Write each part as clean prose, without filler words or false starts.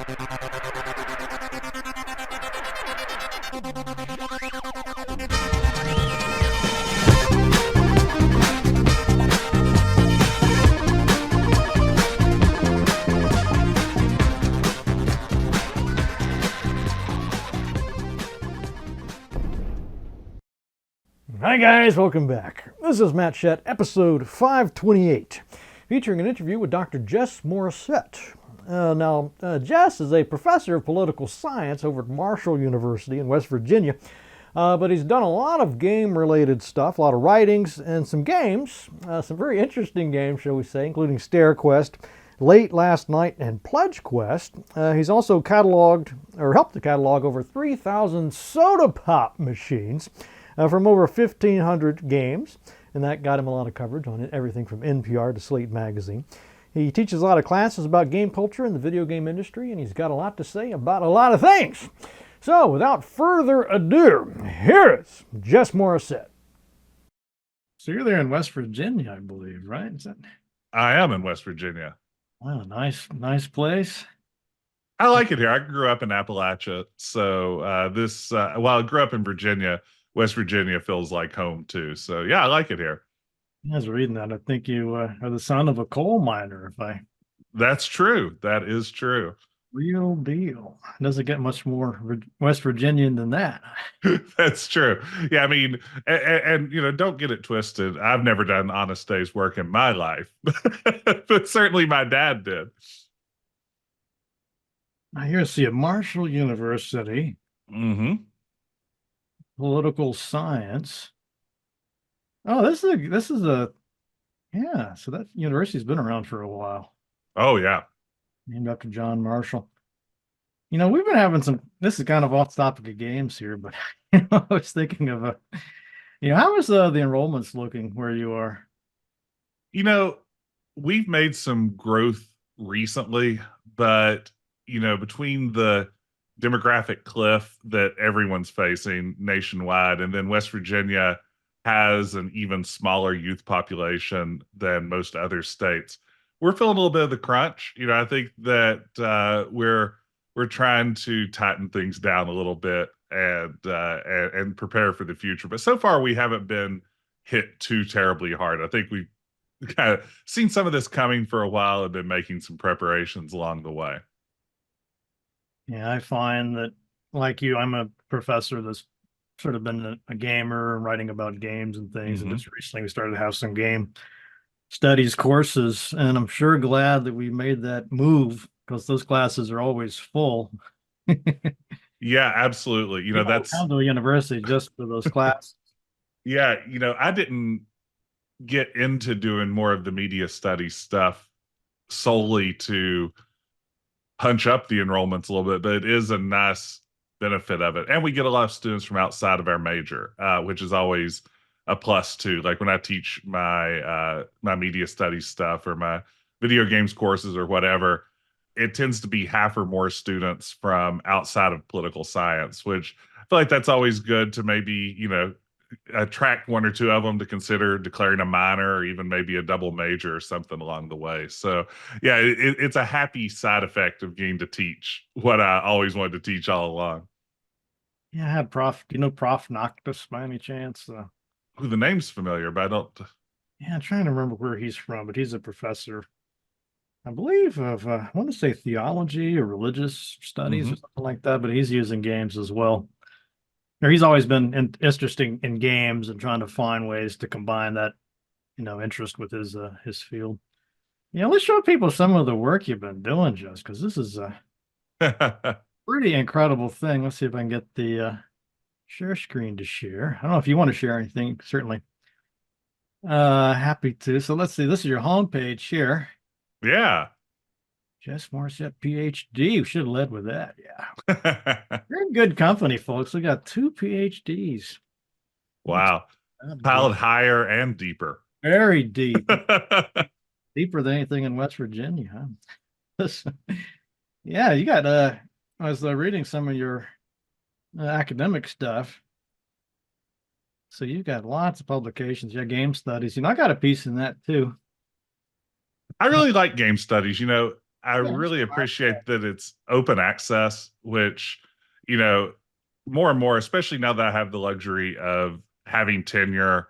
Hi guys, welcome back. This is Matt Shett, episode 528, featuring an interview with Dr. Jess Morrissette. Jess is a professor of political science over at Marshall University in West Virginia, but he's done a lot of game-related stuff, a lot of writings, and some games, some very interesting games, shall we say, including Stair Quest, Last Nite, and Pledge Quest. He's also helped to catalog over 3,000 soda pop machines, from over 1,500 games, and that got him a lot of coverage on everything from NPR to Slate magazine. He teaches a lot of classes about game culture in the video game industry, and he's got a lot to say about a lot of things. So, without further ado, here is Jess Morrissette. So you're there in West Virginia, I believe, right? I am in West Virginia. Wow, nice place. I like it here. I grew up in Appalachia, so while I grew up in Virginia, West Virginia feels like home too. So yeah, I like it here. I was reading that. I think you are the son of a coal miner. That's true. That is true. Real deal. Doesn't get much more West Virginian than that. That's true. Yeah, I mean, and don't get it twisted. I've never done honest day's work in my life, but certainly my dad did. Now here's at Marshall University. Mm-hmm. Political science. Oh, so that university's been around for a while. Oh yeah. Named after John Marshall. We've been having this is kind of off topic of games here, but I was thinking of how is the enrollments looking where you are? We've made some growth recently, but between the demographic cliff that everyone's facing nationwide, and then West Virginia has an even smaller youth population than most other states, we're feeling a little bit of the crunch. I think that we're trying to tighten things down a little bit and prepare for the future. But so far, we haven't been hit too terribly hard. I think we've kind of seen some of this coming for a while and been making some preparations along the way. Yeah, I find that, like you, I'm a professor that's sort of been a gamer and writing about games and things. Mm-hmm. And just recently we started to have some game studies courses. And I'm sure glad that we made that move because those classes are always full. Yeah, absolutely. That's come to a university just for those classes. Yeah, I didn't get into doing more of the media studies stuff solely to punch up the enrollments a little bit, but it is a nice benefit of it. And we get a lot of students from outside of our major, which is always a plus too. Like when I teach my media studies stuff or my video games courses or whatever, it tends to be half or more students from outside of political science, which I feel like that's always good to maybe, attract one or two of them to consider declaring a minor or even maybe a double major or something along the way. So yeah, it's a happy side effect of getting to teach what I always wanted to teach all along. Yeah, I had Prof Noctis by any chance? The name's familiar, but I don't. Yeah, I'm trying to remember where he's from, but he's a professor, I believe, of I want to say theology or religious studies or something like that, but he's using games as well. Or he's always been interesting in games and trying to find ways to combine that, interest with his field. Yeah, let's show people some of the work you've been doing, Jess, because this is a pretty incredible thing. Let's see if I can get the share screen to share. I don't know if you want to share anything, certainly. Happy to. So let's see. This is your homepage here. Yeah. Jess Morrissette, PhD. We should have led with that. Yeah. You're in good company, folks. We got 2 PhDs. Wow. Piled higher and deeper. Very deep. Deeper than anything in West Virginia, huh? Yeah, you got, I was reading some of your academic stuff. So you've got lots of publications. Yeah, game studies. I got a piece in that too. I really like game studies. I Yeah, really appreciate that it's open access, which, you know, more and more, especially now that I have the luxury of having tenure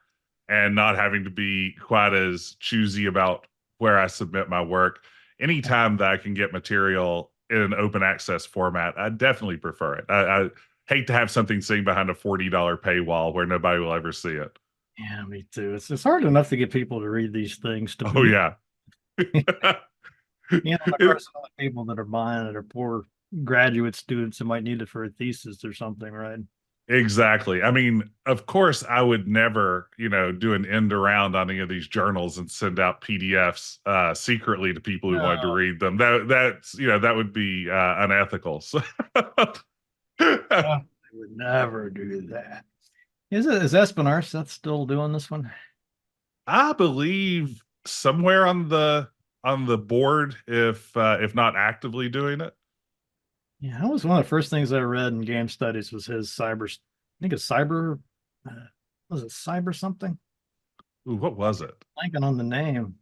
and not having to be quite as choosy about where I submit my work. Anytime that I can get material in an open access format, I definitely prefer it. I hate to have something sitting behind a $40 paywall where nobody will ever see it. Yeah, me too. It's hard enough to get people to read these things to Oh, be. yeah. Of course, some of the people that are buying it are poor graduate students who might need it for a thesis or something, right? Exactly. I mean, of course, I would never, do an end around on any of these journals and send out PDFs secretly to people who wanted to No, read them. That would be unethical. So, I would never do that. Is Espinarset still doing this one? I believe somewhere on the board, if not actively doing it. Yeah, that was one of the first things I read in game studies was his cyber. I think it's cyber. Uh, was it cyber something? Ooh, what was it? Blanking on the name.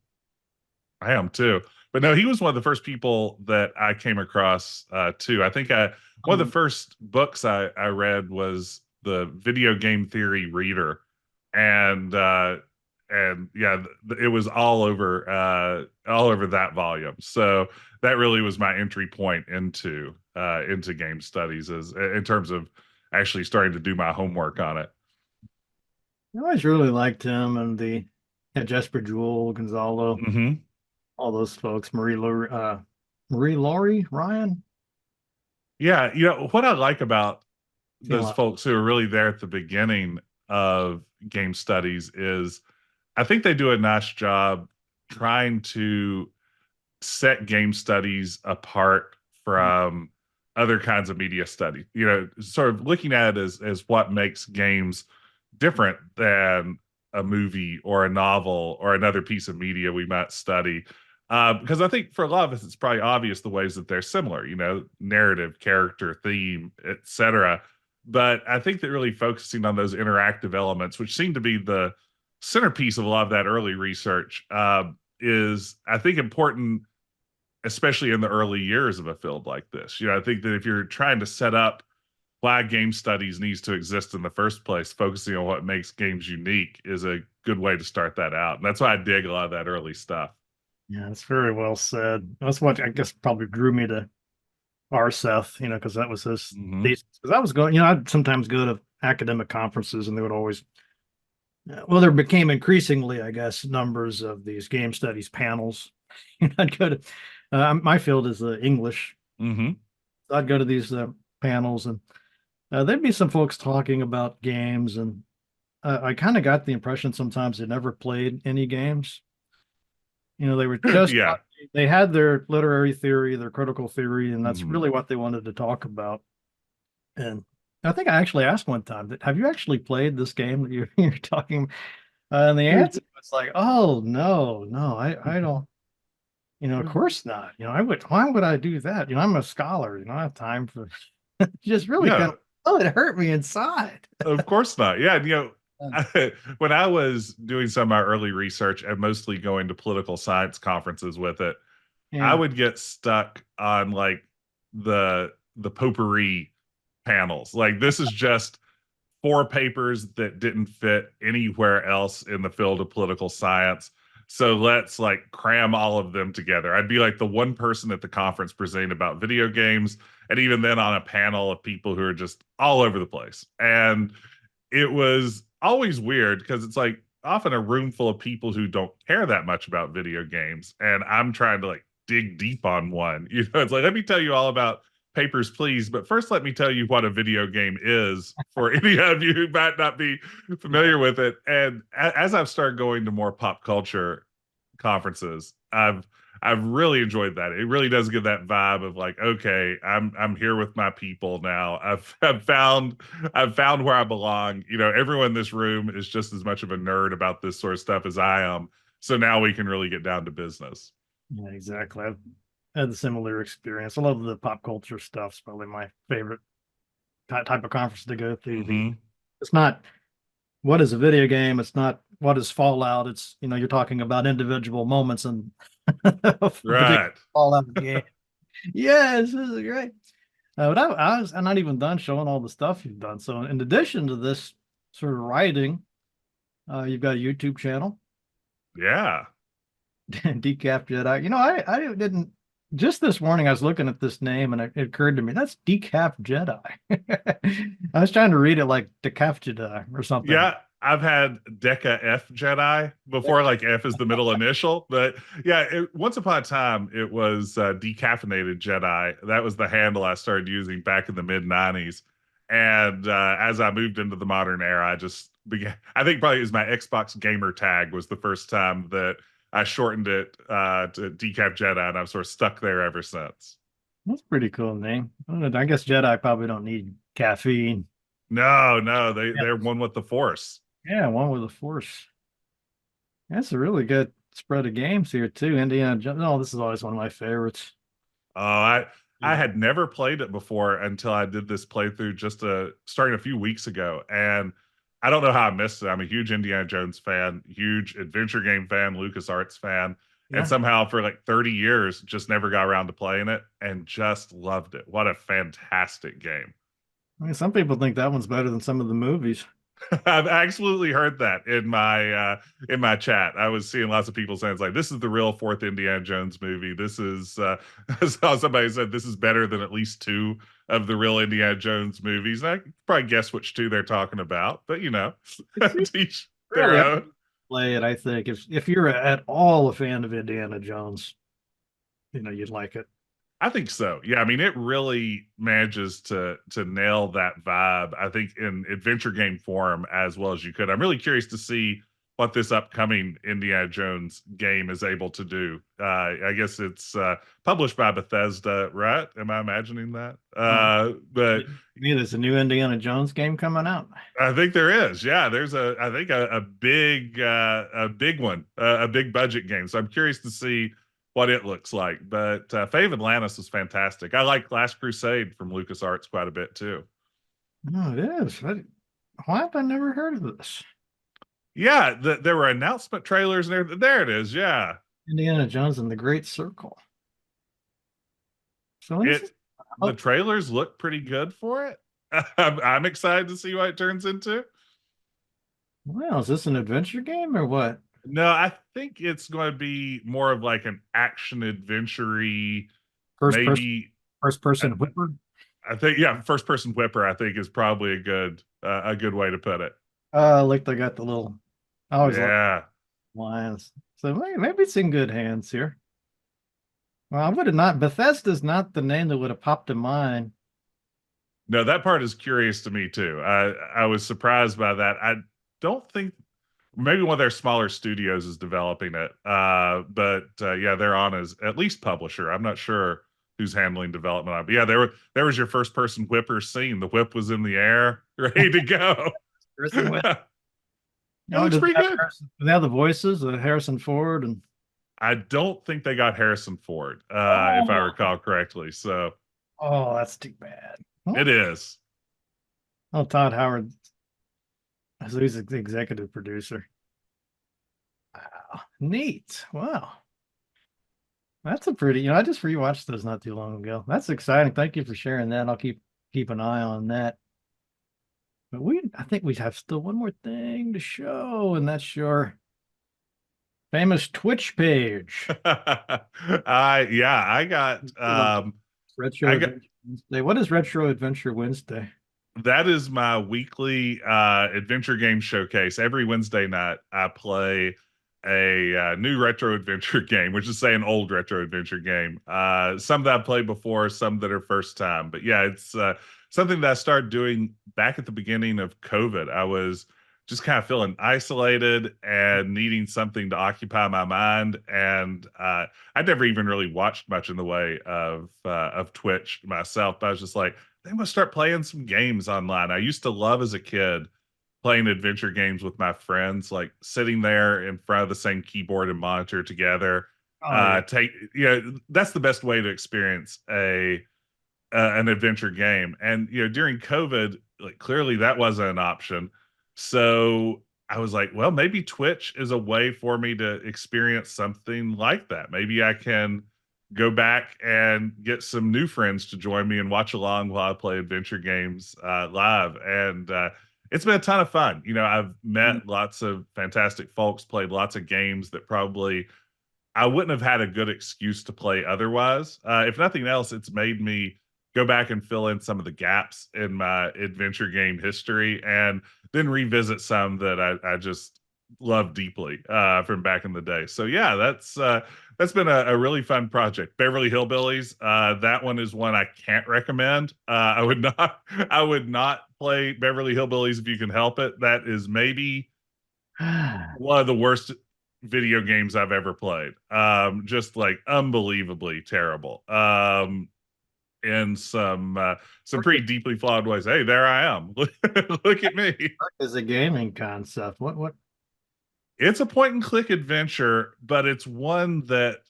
I am too. But no, he was one of the first people that I came across too. I think one of the first books I read was the Video Game Theory Reader, and yeah, it was all over that volume. So that really was my entry point into game studies, as in terms of actually starting to do my homework on it. I always really liked him and the Jesper Jewell, Gonzalo, Hmm. all those folks. Marie Laurie, Ryan. Yeah, what I like about Seen a those lot. folks who are really there at the beginning of game studies is I think they do a nice job trying to set game studies apart from other kinds of media study. Sort of looking at it as what makes games different than a movie or a novel or another piece of media we might study. Because I think for a lot of us, it's probably obvious the ways that they're similar, narrative, character, theme, etc. But I think that really focusing on those interactive elements, which seem to be the centerpiece of a lot of that early research, is, I think, important, especially in the early years of a field like this. I think that if you're trying to set up why game studies needs to exist in the first place, focusing on what makes games unique is a good way to start that out. And that's why I dig a lot of that early stuff. Yeah, it's very well said. That's what I guess probably drew me to Arseth, because that was his Hmm. thesis. Because I was going, I'd sometimes go to academic conferences and they would always, well, there became increasingly, I guess, numbers of these game studies panels. I'd go to, my field is English. Hmm. I'd go to these panels and there'd be some folks talking about games. And I kind of got the impression sometimes they never played any games. They were just, Yeah. they had their literary theory, their critical theory, and that's Hmm. really what they wanted to talk about. And I think I actually asked one time that, have you actually played this game that you're talking? And the answer was like, oh, no, I don't, of course not. Why would I do that? I'm a scholar, I have time for just really kind Yeah, of, oh, it hurt me inside. of course not. Yeah, when I was doing some of my early research and mostly going to political science conferences with it, I Yeah. would get stuck on like the potpourri panels. Like, this is just four papers that didn't fit anywhere else in the field of political science. So let's like cram all of them together. I'd be like the one person at the conference presenting about video games, and even then on a panel of people who are just all over the place. And it was always weird because it's like often a room full of people who don't care that much about video games. And I'm trying to like dig deep on one. It's like, let me tell you all about Papers, Please. But first, let me tell you what a video game is for any of you who might not be familiar with it. And as I've started going to more pop culture conferences, I've really enjoyed that. It really does give that vibe of like, okay, I'm here with my people now. I've found where I belong. Everyone in this room is just as much of a nerd about this sort of stuff as I am. So now we can really get down to business. Yeah, exactly. I've had a similar experience. I love the pop culture stuff. It's probably my favorite type of conference to go to. Hmm. It's not, what is a video game? It's not what is Fallout. It's, you're talking about individual moments and of the Right. Fallout game. Yes, this is great. But I'm not even done showing all the stuff you've done. So in addition to this sort of writing, you've got a YouTube channel, Yeah. Decaf Jedi. I didn't just this morning I was looking at this name and it occurred to me that's Decaf Jedi. I was trying to read it like Decaf Jedi or something. Yeah. I've had Deca F Jedi before, like F is the middle initial. But yeah, once upon a time, it was Decaffeinated Jedi. That was the handle I started using back in the mid 90s. And as I moved into the modern era, I just began, I think probably it was my Xbox gamer tag was the first time that I shortened it to Decaf Jedi, and I've sort of stuck there ever since. That's a pretty cool name. I guess Jedi probably don't need caffeine. No, they're one with the Force. Yeah, one with the Force. That's a really good spread of games here too. Indiana Jones. Oh, this is always one of my favorites. Oh, I had never played it before until I did this playthrough just starting a few weeks ago, and I don't know how I missed it. I'm a huge Indiana Jones fan, huge adventure game fan, LucasArts fan, Yeah. and somehow for like 30 years just never got around to playing it and just loved it. What a fantastic game. I mean, some people think that one's better than some of the movies. I've absolutely heard that in my chat. I was seeing lots of people saying it's like this is the real fourth Indiana Jones movie. This is I saw somebody said this is better than at least two of the real Indiana Jones movies. And I can probably guess which two they're talking about, but each their Really, own. Play it. I think if you're at all a fan of Indiana Jones, you'd like it. I think so. Yeah, I mean, it really manages to nail that vibe. I think in adventure game form as well as you could. I'm really curious to see what this upcoming Indiana Jones game is able to do. I guess it's published by Bethesda, right? Am I imagining that? But there's a new Indiana Jones game coming out. I think there is. Yeah, there's I think a big one, a big budget game. So I'm curious to see what it looks like. But Fave Atlantis is fantastic. I like Last Crusade from LucasArts quite a bit too. No, it is. Why have I never heard of this? Yeah, there were announcement trailers and everything. There it is. Yeah, Indiana Jones and the Great Circle. So the trailers look pretty good for it. I'm excited to see what it turns into. Well, is this an adventure game or what? No, I think it's going to be more of like an action adventure-y, first person whipper. I think, yeah, first person whipper, I think is probably a good way to put it. Like they got the little, I always like lines. So maybe it's in good hands here. Well, I would have not, Bethesda's not the name that would have popped in mind. No, that part is curious to me too. I was surprised by that. I don't think maybe one of their smaller studios is developing it. But yeah, they're on as at least publisher. I'm not sure who's handling development on it. But yeah, there was your first person whipper scene. The whip was in the air, ready to go. No, looks pretty good. They have the voices of Harrison Ford, and I don't think they got Harrison Ford, if I recall correctly. So that's too bad. It is. Oh, Todd Howard. So he's the executive producer. Wow. Neat. Wow. That's a pretty, I just rewatched those not too long ago. That's exciting. Thank you for sharing that. I'll keep an eye on that. But I think we have still one more thing to show, and that's your famous Twitch page. I got Retro Adventure Wednesday. What is Retro Adventure Wednesday? That is my weekly adventure game showcase. Every Wednesday night, I play a new retro adventure game, which is say an old retro adventure game. Some that I've played before, some that are first time. But yeah, it's something that I started doing back at the beginning of COVID. I was just kind of feeling isolated and needing something to occupy my mind. And I'd never even really watched much in the way of Twitch myself. But I was just like, they must start playing some games online. I used to love as a kid playing adventure games with my friends, like sitting there in front of the same keyboard and monitor together. That's the best way to experience an adventure game. And during COVID, like clearly that wasn't an option. So I was like, well, maybe Twitch is a way for me to experience something like that. Maybe I can go back and get some new friends to join me and watch along while I play adventure games live. And it's been a ton of fun. I've met lots of fantastic folks, played lots of games that probably I wouldn't have had a good excuse to play otherwise. If nothing else, it's made me go back and fill in some of the gaps in my adventure game history and then revisit some that I just love deeply from back in the day. So yeah, that's been a really fun project. Beverly Hillbillies, that one is one I can't recommend. I would not play Beverly Hillbillies if you can help it. That is maybe one of the worst video games I've ever played. Just like unbelievably terrible. In some pretty deeply flawed ways. Hey, there I am. Look at me. Is a gaming concept. What? It's a point and click adventure, but it's one that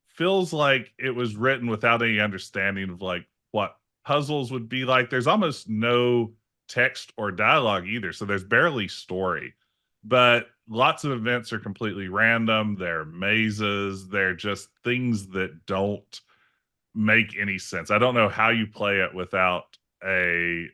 feels like it was written without any understanding of like what puzzles would be like. There's almost no text or dialogue either, so there's barely story. But lots of events are completely random. They're mazes. They're just things that don't make any sense. I don't know how you play it without a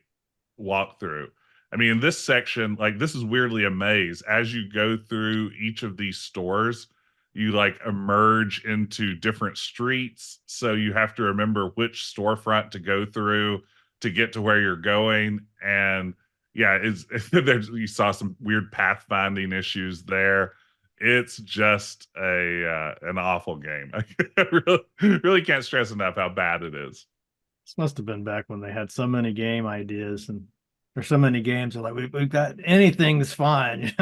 walkthrough. I mean, in this section, like this is weirdly a maze. As you go through each of these stores, you like emerge into different streets. So you have to remember which storefront to go through to get to where you're going. And yeah, you saw some weird pathfinding issues there. It's just an awful game. I really can't stress enough how bad it is. This must have been back when they had so many game ideas and there's so many games are like we've got anything's fine.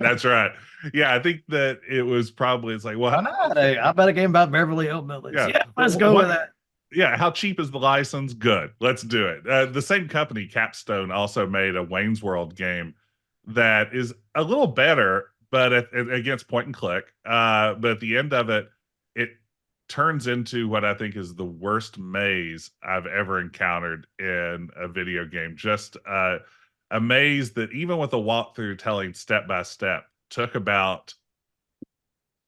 That's right. Yeah, I think that it was probably it's like, well, why not? I bet a game about Beverly Hillbillies. Yeah, Let's go with that. Yeah, how cheap is the license? Good, let's do it. The same company, Capstone, also made a Wayne's World game that is a little better, but against point and click. But at the end of it, it turns into what I think is the worst maze I've ever encountered in a video game. Just a maze that even with a walkthrough telling step by step took about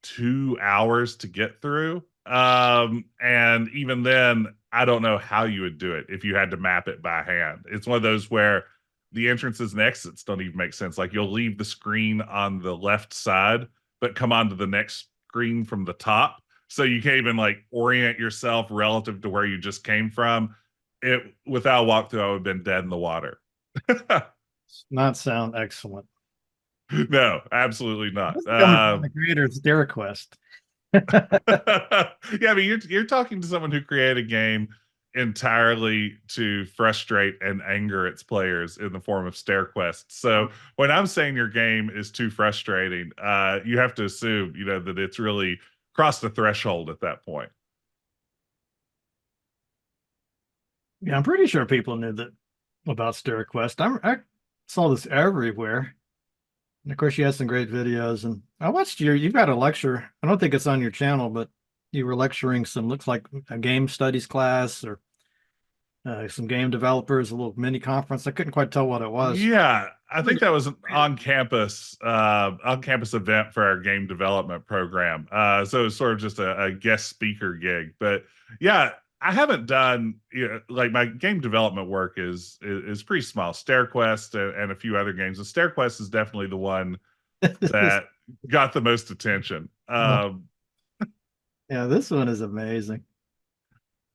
2 hours to get through. And even then, I don't know how you would do it if you had to map it by hand. It's one of those where the entrances and exits don't even make sense. Like you'll leave the screen on the left side, but come onto the next screen from the top. So you can't even like orient yourself relative to where you just came from. Without a walkthrough, I would have been dead in the water. Not sound excellent. No, absolutely not. The creator of Stair Quest. Yeah, I mean, you're talking to someone who created a game entirely to frustrate and anger its players in the form of Stair Quest. So when I'm saying your game is too frustrating, you have to assume, that it's really crossed the threshold at that point. Yeah, I'm pretty sure people knew that about Stair Quest. I saw this everywhere. And of course, you had some great videos. And I watched you've got a lecture. I don't think it's on your channel, but you were lecturing looks like a game studies class or some game developers, a little mini conference. I couldn't quite tell what it was. Yeah, I think that was an on-campus event for our game development program. So it's sort of just a guest speaker gig. But yeah, I haven't done like my game development work is pretty small. Stair Quest and a few other games. And Stair Quest is definitely the one that got the most attention. Yeah, this one is amazing.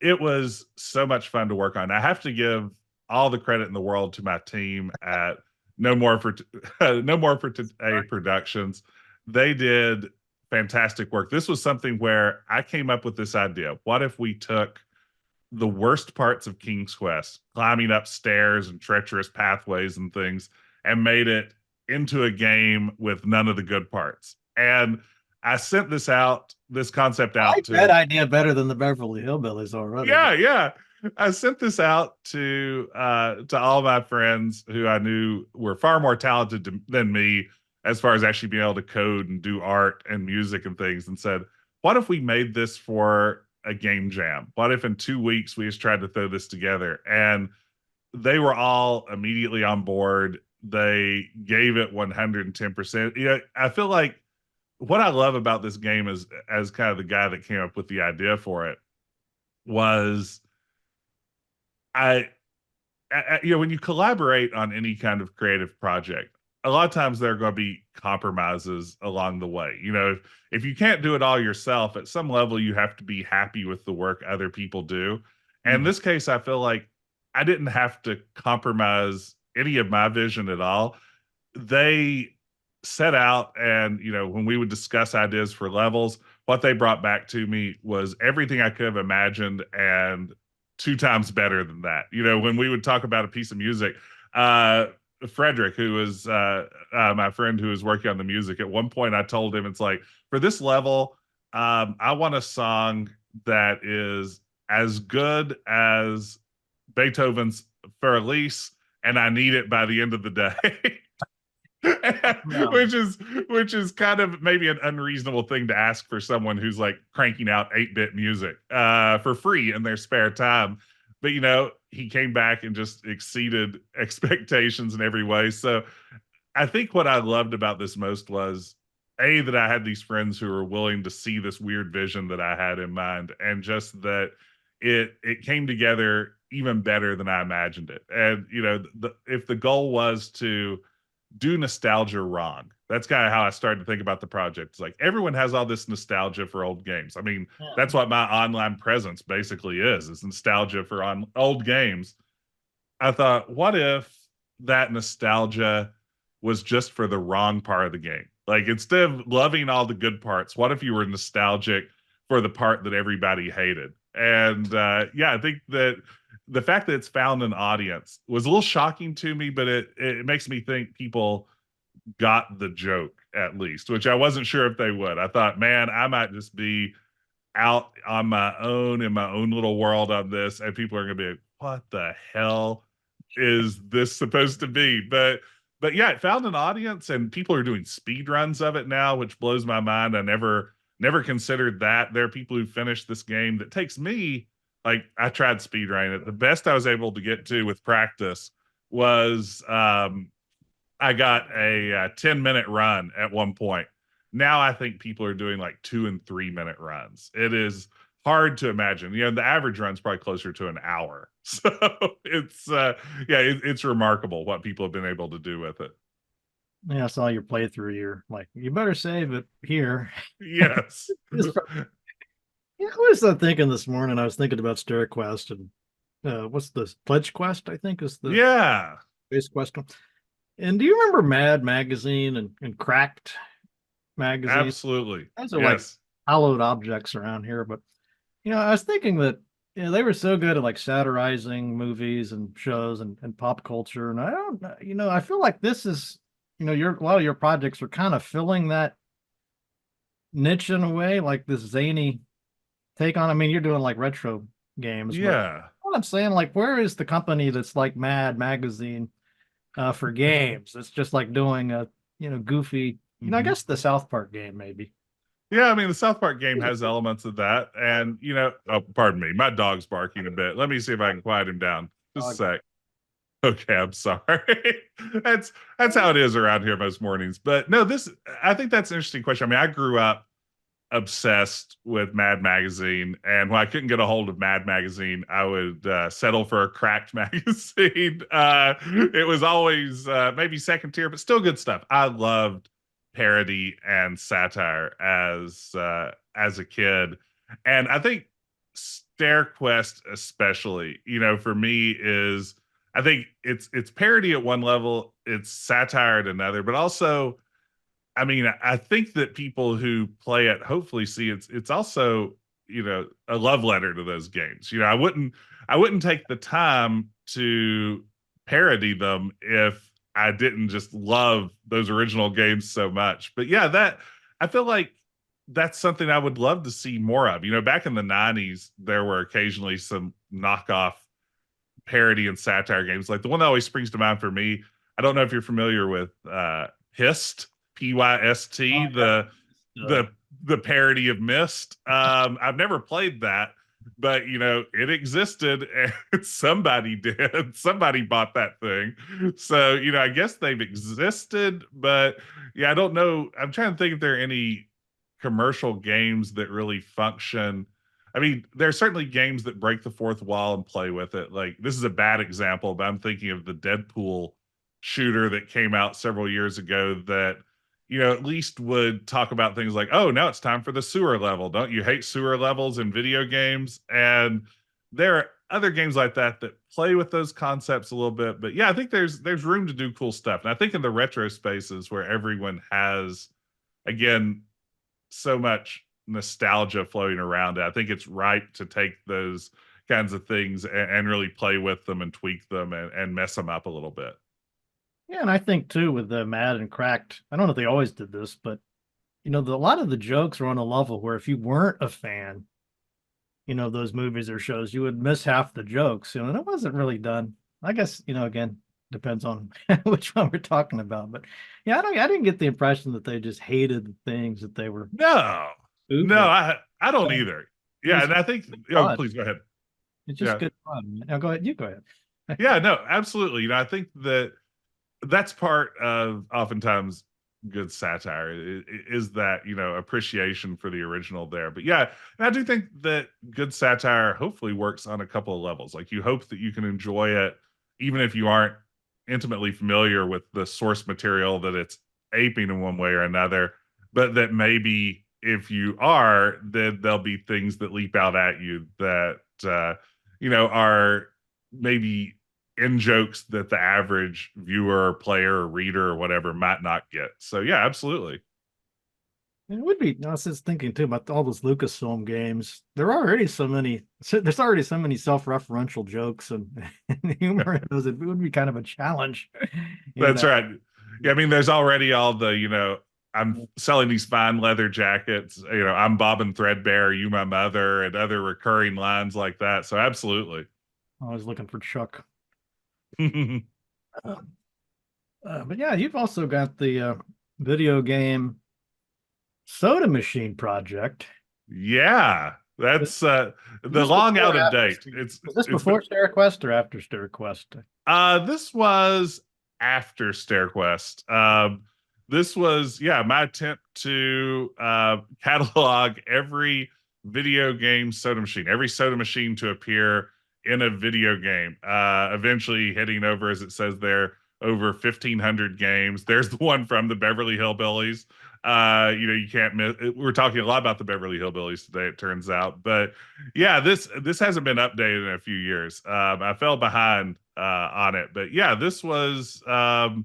It was so much fun to work on. I have to give all the credit in the world to my team at No More for Today Productions. They did fantastic work. This was something where I came up with this idea. What if we took the worst parts of King's Quest, climbing up stairs and treacherous pathways and things, and made it into a game with none of the good parts? And I sent this concept out to that idea better than the Beverly Hillbillies already. Yeah. I sent this out to all my friends who I knew were far more talented than me as far as actually being able to code and do art and music and things, and said, what if we made this for a game jam? What if in 2 weeks we just tried to throw this together? And they were all immediately on board. They gave it 110%. I feel like what I love about this game is, as kind of the guy that came up with the idea for it, was I when you collaborate on any kind of creative project, a lot of times there are going to be compromises along the way. If you can't do it all yourself, at some level you have to be happy with the work other people do. And in this case, I feel like I didn't have to compromise any of my vision at all. They set out, and when we would discuss ideas for levels, what they brought back to me was everything I could have imagined and 2 times better than that. When we would talk about a piece of music, Frederick, who was my friend who was working on the music, at one point I told him, it's like, for this level, I want a song that is as good as Beethoven's Feuerlied, and I need it by the end of the day. Yeah. which is kind of maybe an unreasonable thing to ask for someone who's like cranking out 8-bit music for free in their spare time. But he came back and just exceeded expectations in every way. So I think what I loved about this most was that I had these friends who were willing to see this weird vision that I had in mind, and just that it came together even better than I imagined it. And if the goal was to do nostalgia wrong, that's kind of how I started to think about the project. It's like, everyone has all this nostalgia for old games. I mean, that's what my online presence basically is nostalgia for old games. I thought, what if that nostalgia was just for the wrong part of the game? Like, instead of loving all the good parts, what if you were nostalgic for the part that everybody hated? And I think that the fact that it's found an audience was a little shocking to me, but it makes me think people got the joke, at least, which I wasn't sure if they would. I thought, man, I might just be out on my own in my own little world on this, and people are going to be like, what the hell is this supposed to be? But yeah, it found an audience, and people are doing speed runs of it now, which blows my mind. I never considered that. There are people who finished this game that takes me, like, I tried speedrunning it. The best I was able to get to with practice was I got a 10-minute run at one point. Now I think people are doing like 2 and 3 minute runs. It is hard to imagine. The average run's probably closer to an hour. So it's remarkable what people have been able to do with it. Yeah, I saw your playthrough. You're like, you better save it here. Yes. Yeah, I was thinking this morning. I was thinking about Stair Quest and what's this? Pledge Quest, I think, is the base quest one. And do you remember Mad Magazine and Cracked Magazine? Absolutely. Those are like hallowed objects around here. But I was thinking that they were so good at like satirizing movies and shows and pop culture. And I don't, I feel like this is, a lot of your projects are kind of filling that niche in a way, like this zany take on. I mean, you're doing like retro games. Yeah. But what I'm saying, like, where is the company that's like Mad Magazine for games? It's just like doing a goofy. I guess the South Park game maybe. Yeah, I mean, the South Park game has elements of that, and oh, pardon me, my dog's barking a bit. Let me see if I can quiet him down. Just a sec. Okay, I'm sorry. that's how it is around here most mornings. But no, I think that's an interesting question. I mean, I grew up obsessed with Mad Magazine, and when I couldn't get a hold of Mad Magazine, I would settle for a Cracked magazine. It was always maybe second tier, but still good stuff. I loved parody and satire as a kid, and I think Stair Quest especially, for me, is, I think it's parody at one level, it's satire at another, but also, I mean, I think that people who play it hopefully see it's also, a love letter to those games. I wouldn't take the time to parody them if I didn't just love those original games so much. But yeah, I feel like that's something I would love to see more of. Back in the 90s, there were occasionally some knockoff parody and satire games. Like the one that always springs to mind for me, I don't know if you're familiar with Hist, Pyst, the parody of Myst. I've never played that, but it existed and somebody did. Somebody bought that thing. So, I guess they've existed, but yeah, I don't know. I'm trying to think if there are any commercial games that really function. I mean, there are certainly games that break the fourth wall and play with it. Like, this is a bad example, but I'm thinking of the Deadpool shooter that came out several years ago that at least would talk about things like, oh, now it's time for the sewer level. Don't you hate sewer levels in video games? And there are other games like that that play with those concepts a little bit. But yeah, I think there's room to do cool stuff. And I think in the retro spaces where everyone has, again, so much nostalgia floating around it, I think it's right to take those kinds of things and really play with them and tweak them and mess them up a little bit. Yeah, and I think too with the Mad and Cracked, I don't know if they always did this, but a lot of the jokes are on a level where if you weren't a fan, of those movies or shows, you would miss half the jokes. And it wasn't really done. I guess, again, depends on which one we're talking about. But yeah, I didn't get the impression that they just hated the things that they were. No, I don't either. Yeah, and I think please go ahead. It's just good fun. Now go ahead. You go ahead. Yeah, no, absolutely. I think that's part of oftentimes good satire is that appreciation for the original there. But yeah, and I do think that good satire hopefully works on a couple of levels. Like, you hope that you can enjoy it even if you aren't intimately familiar with the source material that it's aping in one way or another, but that maybe if you are, then there'll be things that leap out at you that are maybe in jokes that the average viewer or player or reader or whatever might not get. So yeah, absolutely. It would be. I was just thinking too about all those Lucasfilm games. There's already so many self-referential jokes and humor in those. It would be kind of a challenge. That's right. Yeah, I mean, there's already all the I'm selling these fine leather jackets. I'm Bob and Threadbare, you my mother, and other recurring lines like that. So absolutely. I was looking for Chuck. But yeah, you've also got the video game Soda Machine project. Yeah, that's the long out of date. Is this before Stair Quest or after Stair Quest? This was after Stair Quest. This was my attempt to catalog every video game soda machine, every soda machine to appear in a video game, eventually hitting over, as it says there, over 1,500 games. There's the one from the Beverly Hillbillies. You can't miss. We're talking a lot about the Beverly Hillbillies today, it turns out. But yeah, this hasn't been updated in a few years. I fell behind on it, but yeah, this was a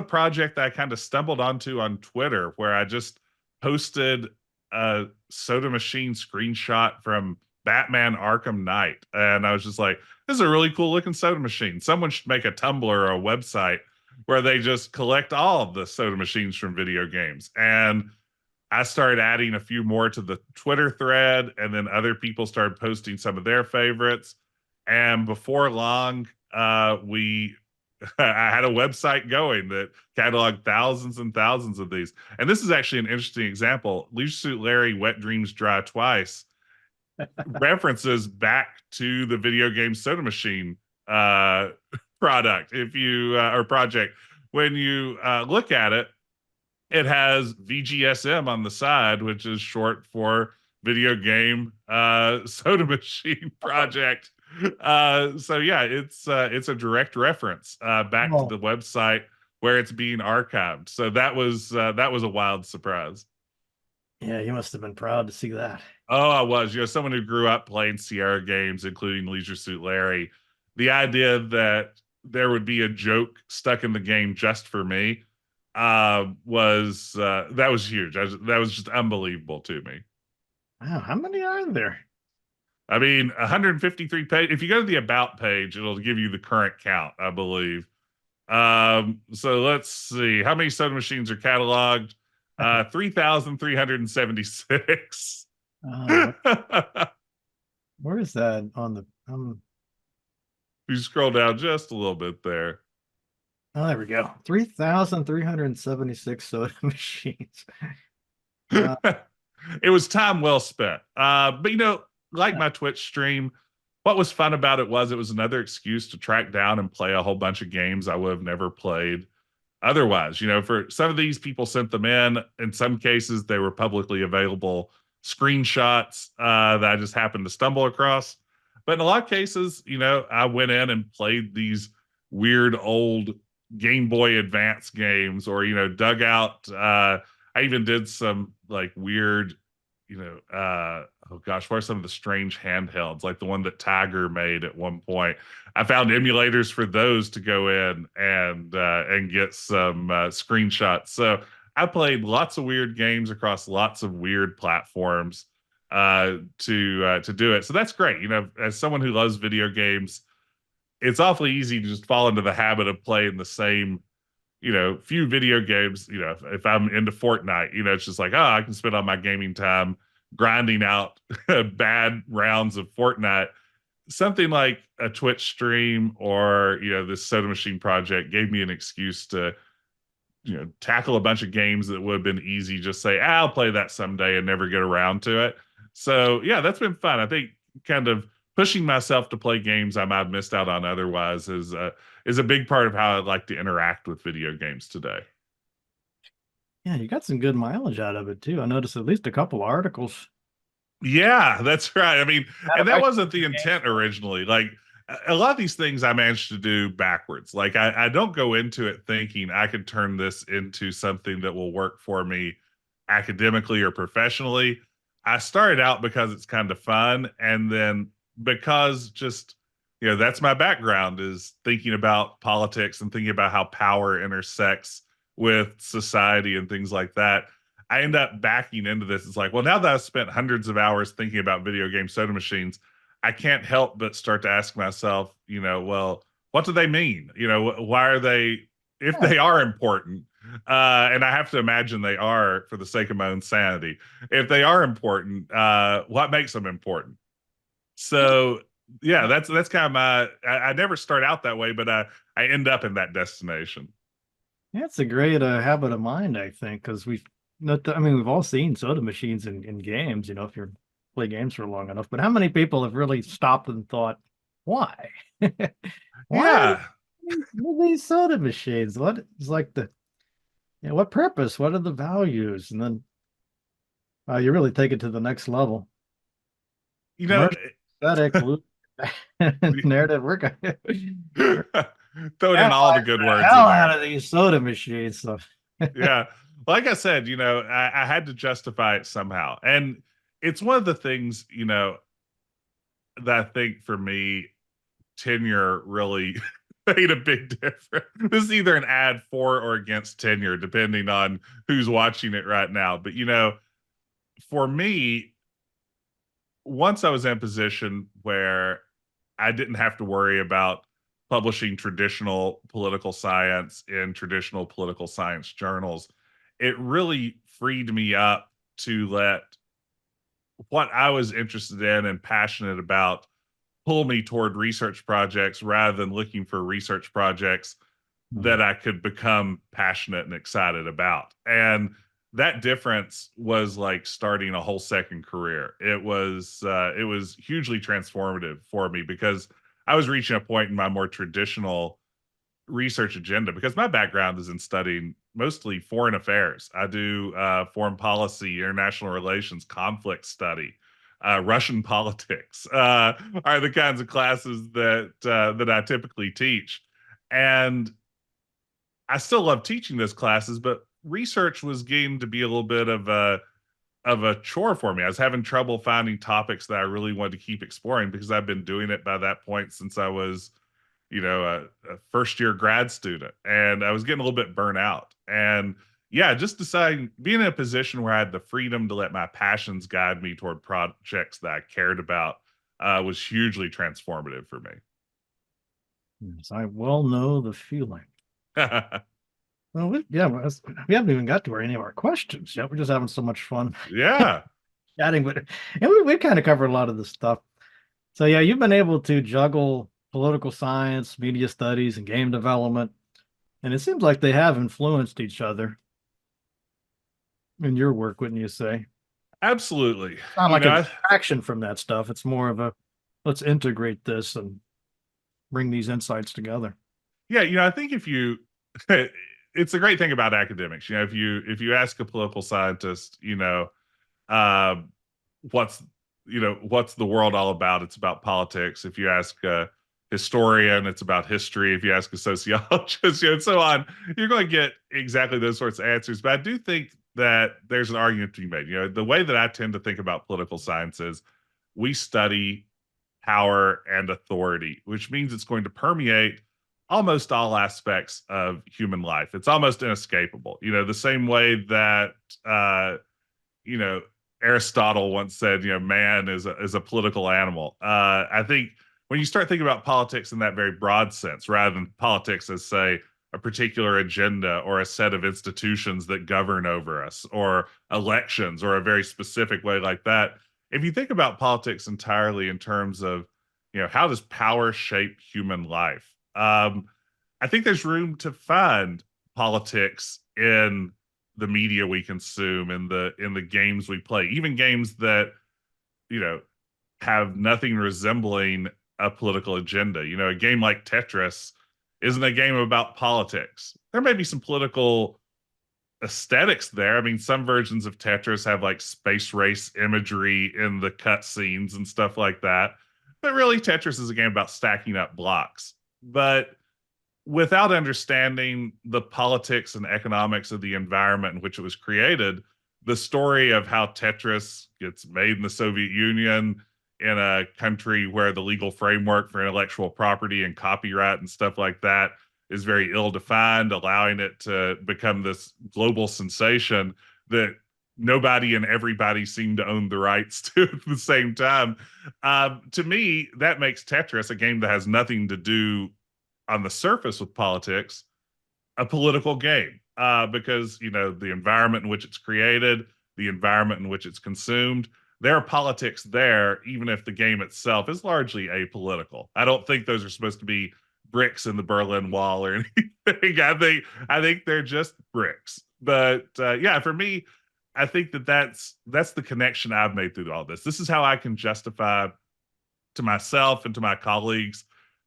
project that I kind of stumbled onto on Twitter, where I just posted a soda machine screenshot from Batman Arkham Knight. And I was just like, this is a really cool looking soda machine. Someone should make a Tumblr or a website where they just collect all of the soda machines from video games. And I started adding a few more to the Twitter thread, and then other people started posting some of their favorites. And before long, I had a website going that cataloged thousands and thousands of these. And this is actually an interesting example. Leisure Suit Larry, Wet Dreams Dry Twice references back to the video game soda machine product. If you or project, when you look at it, it has VGSM on the side, which is short for video game soda machine project. So yeah, it's a direct reference back to the website where it's being archived. So that was a wild surprise. Yeah, you must have been proud to see that. Oh, I was. Someone who grew up playing Sierra games, including Leisure Suit Larry. The idea that there would be a joke stuck in the game just for me was huge. That was just unbelievable to me. Wow, how many are there? I mean, 153 pages. If you go to the About page, it'll give you the current count, I believe. So let's see. How many soda machines are cataloged? 3,376. Where is that on the You scroll down just a little bit there. Oh, there we go. 3,376 soda machines. It was time well spent. But like my Twitch stream, what was fun about it was another excuse to track down and play a whole bunch of games I would have never played otherwise. For some of these, people sent them in some cases they were publicly available screenshots that I just happened to stumble across. But in a lot of cases, I went in and played these weird old Game Boy Advance games, or dug out I even did some like weird, oh gosh, what are some of the strange handhelds, like the one that Tiger made at one point? I found emulators for those to go in and get some screenshots. So I played lots of weird games across lots of weird platforms to do it. So that's great. As someone who loves video games, it's awfully easy to just fall into the habit of playing the same few video games. If I'm into Fortnite, it's just like, oh, I can spend all my gaming time grinding out bad rounds of Fortnite. Something like a Twitch stream or this soda machine project gave me an excuse to tackle a bunch of games that would have been easy, just say, I'll play that someday and never get around to it. So yeah, that's been fun. I think kind of pushing myself to play games I might have missed out on otherwise is a big part of how I like to interact with video games today. Yeah, you got some good mileage out of it too. I noticed at least a couple articles. Yeah, that's right. I mean, and that wasn't the intent originally. Like a lot of these things I managed to do backwards. Like I don't go into it thinking I could turn this into something that will work for me academically or professionally. I started out because it's kind of fun, and then because just that's my background, is thinking about politics and thinking about how power intersects with society and things like that. I end up backing into this. It's like, well, now that I've spent hundreds of hours thinking about video game soda machines, I can't help but start to ask myself, well, what do they mean? Why are they, if they are important, and I have to imagine they are for the sake of my own sanity, if they are important, what makes them important? So yeah, that's kind of I never start out that way, but I end up in that destination. That's a great habit of mind, I think, because we've all seen soda machines in games, if you're play games for long enough. But how many people have really stopped and thought, why? Why Yeah. are these soda machines? What is like what purpose? What are the values? And then you really take it to the next level. Commercial, aesthetic, narrative. We're going throwing in all the good words hell out of these soda machines. So. Yeah, like I said, I had to justify it somehow, and it's one of the things that I think for me, tenure really made a big difference. This is either an ad for or against tenure, depending on who's watching it right now. But for me, once I was in a position where I didn't have to worry about publishing traditional political science in traditional political science journals, it really freed me up to let what I was interested in and passionate about pull me toward research projects rather than looking for research projects that I could become passionate and excited about. And that difference was like starting a whole second career. It was hugely transformative for me, because I was reaching a point in my more traditional research agenda, because my background is in studying mostly foreign affairs. I do foreign policy, international relations, conflict study. Russian politics are the kinds of classes that I typically teach, and I still love teaching those classes. But research was getting to be a little bit of a chore for me. I was having trouble finding topics that I really wanted to keep exploring, because I've been doing it by that point since I was a first year grad student, and I was getting a little bit burnt out. And yeah, just deciding, being in a position where I had the freedom to let my passions guide me toward projects that I cared about was hugely transformative for me. Yes, I well know the feeling. Well, we haven't even got to any of our questions yet. We're just having so much fun. Yeah. Chatting, but and we kind of covered a lot of this stuff. So yeah, you've been able to juggle political science, media studies, and game development, and it seems like they have influenced each other in your work, wouldn't you say? Absolutely. It's not like a distraction from that stuff. It's more of a let's integrate this and bring these insights together. Yeah, I think if you it's a great thing about academics. If you ask a political scientist, uh, what's what's the world all about? It's about politics. If you ask a historian, it's about history. If you ask a sociologist, and so on, you're going to get exactly those sorts of answers. But I do think that there's an argument to be made. The way that I tend to think about political science is we study power and authority, which means it's going to permeate almost all aspects of human life. It's almost inescapable. The same way that you know Aristotle once said, man is a political animal. I think when you start thinking about politics in that very broad sense, rather than politics as, say, a particular agenda or a set of institutions that govern over us, or elections, or a very specific way like that, if you think about politics entirely in terms of, how does power shape human life? I think there's room to find politics in the media we consume, in the games we play, even games that you know have nothing resembling a political agenda. A game like Tetris isn't a game about politics. There may be some political aesthetics there. I mean, some versions of Tetris have like space race imagery in the cutscenes and stuff like that. But really, Tetris is a game about stacking up blocks. But without understanding the politics and economics of the environment in which it was created, the story of how Tetris gets made in the Soviet Union, in a country where the legal framework for intellectual property and copyright and stuff like that is very ill defined, allowing it to become this global sensation that nobody and everybody seem to own the rights to at the same time. To me, that makes Tetris, a game that has nothing to do on the surface with politics, a political game, because the environment in which it's created, the environment in which it's consumed, there are politics there, even if the game itself is largely apolitical. I don't think those are supposed to be bricks in the Berlin Wall or anything. I think they're just bricks. But yeah, for me, I think that's the connection I've made through all this. This is how I can justify to myself and to my colleagues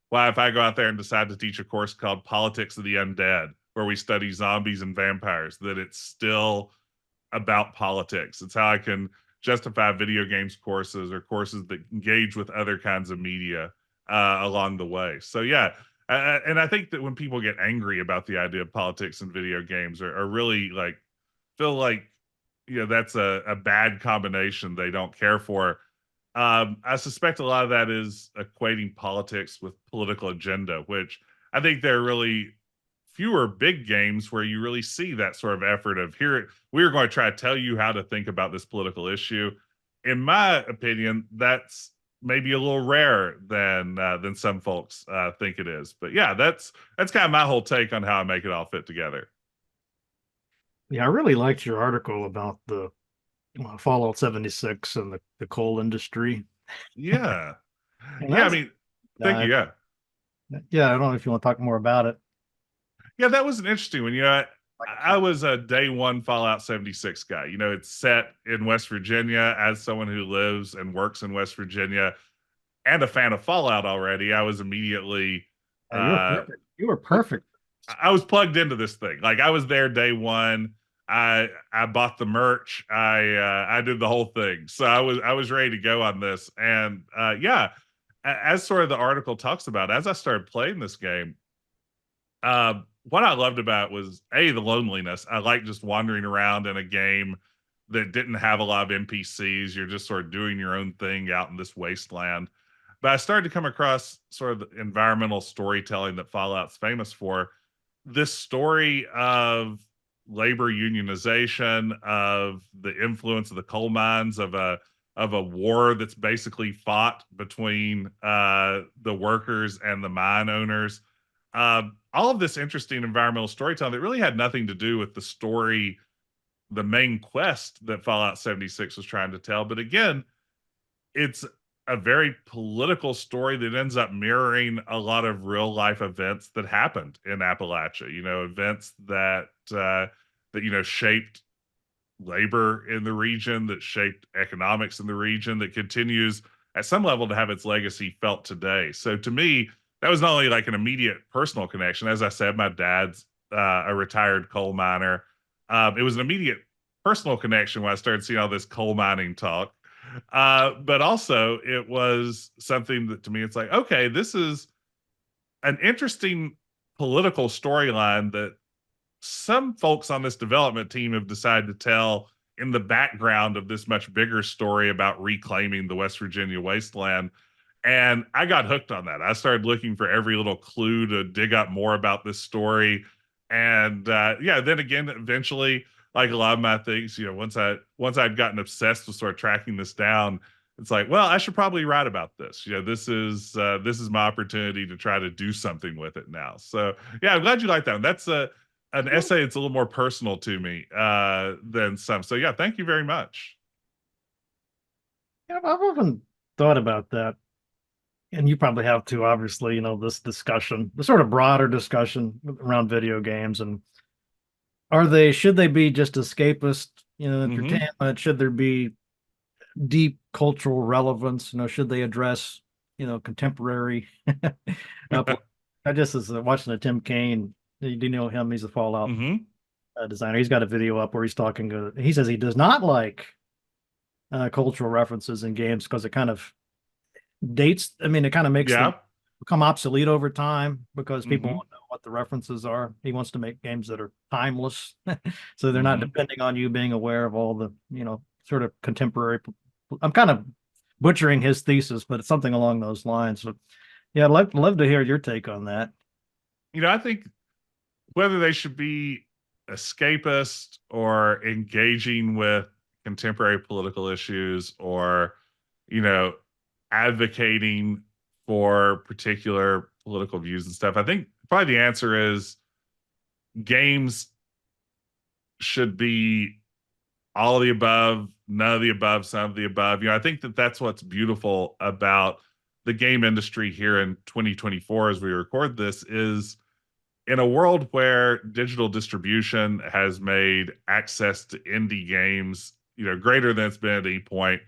why, if I go out there and decide to teach a course called Politics of the Undead, where we study zombies and vampires, that it's still about politics. It's how I can justify video games courses, or courses that engage with other kinds of media along the way. So yeah, and I think that when people get angry about the idea of politics and video games, or really like feel like that's a bad combination they don't care for, I suspect a lot of that is equating politics with political agenda, which I think there are really fewer big games where you really see that sort of effort of, here, we're going to try to tell you how to think about this political issue. In my opinion, that's maybe a little rarer than some folks think it is. But yeah, that's kind of my whole take on how I make it all fit together. Yeah, I really liked your article about the Fallout 76 and the coal industry. Yeah. And Yeah, I mean, thank you. Yeah. Yeah, I don't know if you want to talk more about it. Yeah, that was an interesting one. I was a day one Fallout 76 guy. It's set in West Virginia. As someone who lives and works in West Virginia and a fan of Fallout already, I was immediately you were perfect. I was plugged into this thing. Like, I was there day one. I bought the merch. I did the whole thing. So I was ready to go on this. And yeah, as sort of the article talks about, as I started playing this game, what I loved about it was, the loneliness. I like just wandering around in a game that didn't have a lot of NPCs. You're just sort of doing your own thing out in this wasteland. But I started to come across sort of the environmental storytelling that Fallout's famous for. This story of labor unionization, of the influence of the coal mines, of a war that's basically fought between the workers and the mine owners. All of this interesting environmental storytelling that really had nothing to do with the story, the main quest that Fallout 76 was trying to tell. But again, it's a very political story that ends up mirroring a lot of real life events that happened in Appalachia. Events that shaped labor in the region, that shaped economics in the region, that continues at some level to have its legacy felt today. So to me, that was not only like an immediate personal connection. As I said, my dad's a retired coal miner. It was an immediate personal connection when I started seeing all this coal mining talk. But also, it was something that to me, it's like, okay, this is an interesting political storyline that some folks on this development team have decided to tell in the background of this much bigger story about reclaiming the West Virginia wasteland. And I got hooked on that. I started looking for every little clue to dig up more about this story. And yeah, then again, eventually, like a lot of my things, once I'd gotten obsessed with sort of tracking this down, it's like, well, I should probably write about this. This is my opportunity to try to do something with it now. So yeah, I'm glad you like that one. That's an essay that's a little more personal to me than some. So yeah, thank you very much. Yeah, I've often thought about that. And you probably have too, obviously, this discussion, the sort of broader discussion around video games, and should they be just escapist, entertainment? Should there be deep cultural relevance? Should they address, contemporary? I just was watching a Tim Kaine. Do you know him? He's a Fallout designer. He's got a video up where he's talking. He says he does not like cultural references in games because it kind of dates. I mean, it kind of makes them become obsolete over time because people won't know what the references are. He wants to make games that are timeless, so they're not depending on you being aware of all the sort of contemporary. I'm kind of butchering his thesis, but it's something along those lines. So yeah, I'd love to hear your take on that. I think whether they should be escapist or engaging with contemporary political issues or advocating for particular political views and stuff, I think probably the answer is games should be all of the above, none of the above, some of the above. I think that's what's beautiful about the game industry here in 2024 as we record this, is in a world where digital distribution has made access to indie games greater than it's been at any point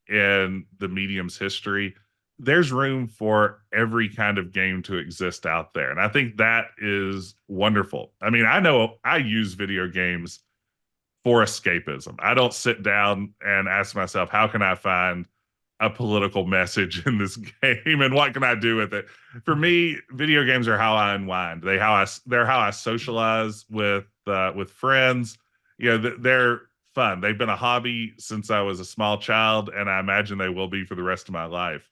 in the medium's history. There's room for every kind of game to exist out there. And I think that is wonderful. I mean, I know I use video games for escapism. I don't sit down and ask myself, how can I find a political message in this game and what can I do with it? For me, video games are how I unwind. They're how I socialize with friends. They're fun. They've been a hobby since I was a small child, and I imagine they will be for the rest of my life.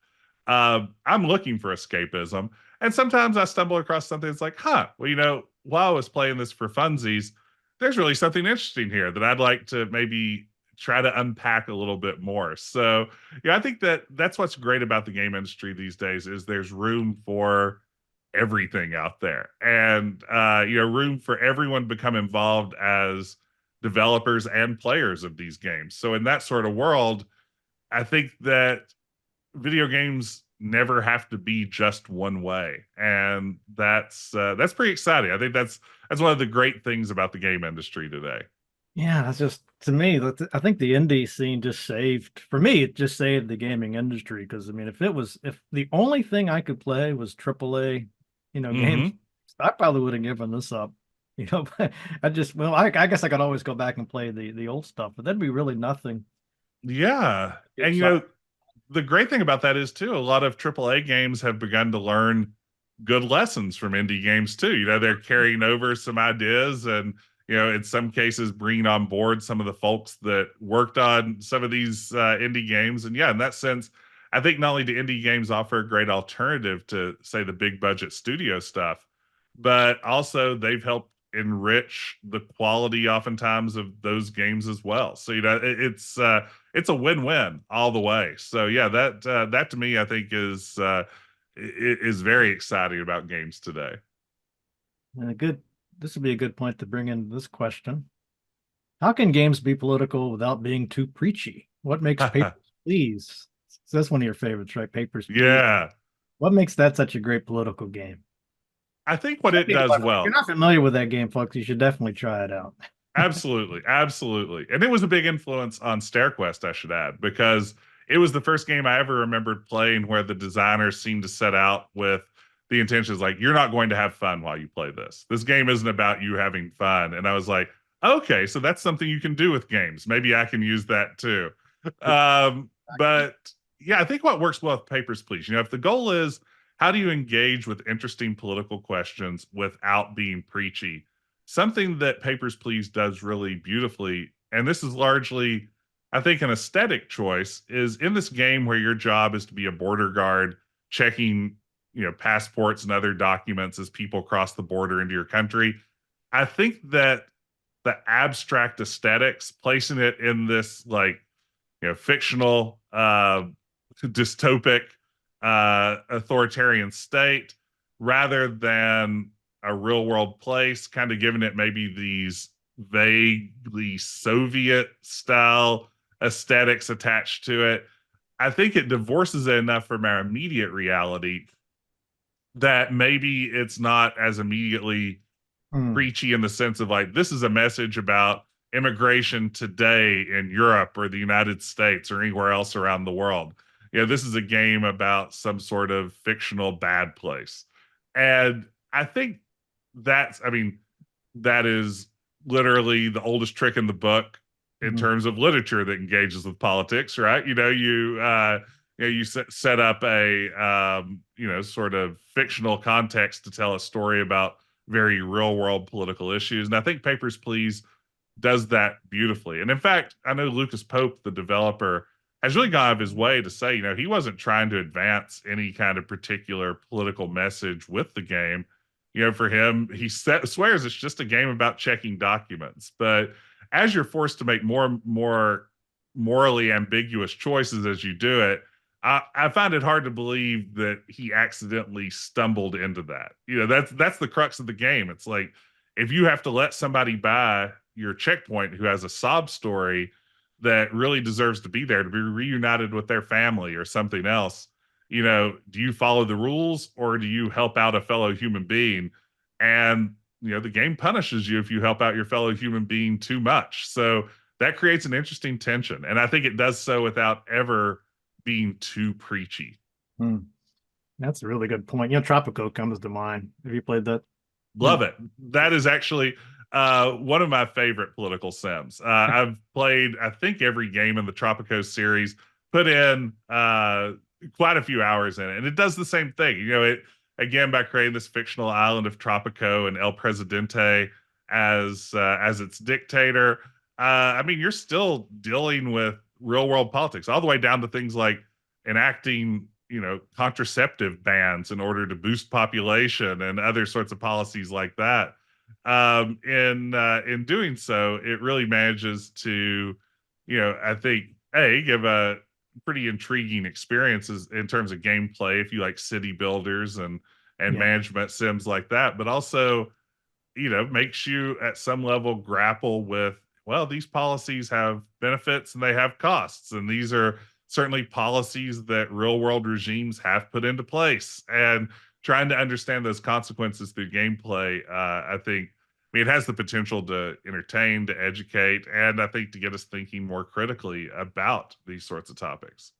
I'm looking for escapism, and sometimes I stumble across something that's like, well, while I was playing this for funsies, there's really something interesting here that I'd like to maybe try to unpack a little bit more. So yeah, I think that's what's great about the game industry these days, is there's room for everything out there, and room for everyone to become involved as developers and players of these games. So in that sort of world, I think that video games never have to be just one way, and that's pretty exciting. I think that's one of the great things about the game industry today. Yeah, that's just, to me, I think the indie scene just saved, for me, it just saved the gaming industry. Because I mean, if the only thing I could play was AAA, games, I probably would have given this up. I guess I could always go back and play the old stuff, but that'd be really nothing. Yeah, and the great thing about that is too, a lot of AAA games have begun to learn good lessons from indie games too. They're carrying over some ideas and in some cases bringing on board some of the folks that worked on some of these indie games. And yeah, in that sense, I think not only do indie games offer a great alternative to, say, the big budget studio stuff, but also they've helped enrich the quality oftentimes of those games as well. So it's a win-win all the way. So yeah, that to me I think is very exciting about games today. This would be a good point to bring in this question. How can games be political without being too preachy? What makes Papers, Please? So that's one of your favorites, right? Papers, Please. Yeah. What makes that such a great political game? I think what it does well. If you're not familiar with that game, folks, you should definitely try it out. Absolutely, absolutely. And it was a big influence on Stair Quest, I should add, because it was the first game I ever remembered playing where the designers seemed to set out with the intentions like, you're not going to have fun while you play this. This game isn't about you having fun. And I was like, okay, so that's something you can do with games. Maybe I can use that too. But yeah, I think what works well with Papers, Please, if the goal is how do you engage with interesting political questions without being preachy? Something that Papers, Please does really beautifully, and this is largely, I think, an aesthetic choice, is in this game where your job is to be a border guard checking, passports and other documents as people cross the border into your country. I think that the abstract aesthetics, placing it in this fictional, dystopic, authoritarian state rather than a real world place, kind of giving it maybe these vaguely Soviet style aesthetics attached to it. I think it divorces it enough from our immediate reality that maybe it's not as immediately preachy in the sense of like, this is a message about immigration today in Europe or the United States or anywhere else around the world. This is a game about some sort of fictional bad place. And I think that is literally the oldest trick in the book in terms of literature that engages with politics, right? You set up a sort of fictional context to tell a story about very real world political issues. And I think Papers, Please does that beautifully. And in fact, I know Lucas Pope, the developer, has really gone out of his way to say, he wasn't trying to advance any kind of particular political message with the game. For him, he swears it's just a game about checking documents. But as you're forced to make more morally ambiguous choices as you do it, I find it hard to believe that he accidentally stumbled into that. That's the crux of the game. It's like, if you have to let somebody by your checkpoint who has a sob story that really deserves to be there to be reunited with their family or something else, do you follow the rules or do you help out a fellow human being? And the game punishes you if you help out your fellow human being too much. So that creates an interesting tension, and I think it does so without ever being too preachy. That's a really good point. Tropico comes to mind. Have you played that? Love it. That is actually one of my favorite political sims. I've played, I think, every game in the Tropico series, put in quite a few hours in it, and it does the same thing. It, again, by creating this fictional island of Tropico and El Presidente as its dictator. You're still dealing with real world politics, all the way down to things like enacting, contraceptive bans in order to boost population and other sorts of policies like that. In doing so, it really manages to, I think, give a pretty intriguing experiences in terms of gameplay if you like city builders and management sims like that, but also, makes you at some level grapple with, well, these policies have benefits and they have costs, and these are certainly policies that real world regimes have put into place, and trying to understand those consequences through gameplay. I think, it has the potential to entertain, to educate, and I think to get us thinking more critically about these sorts of topics.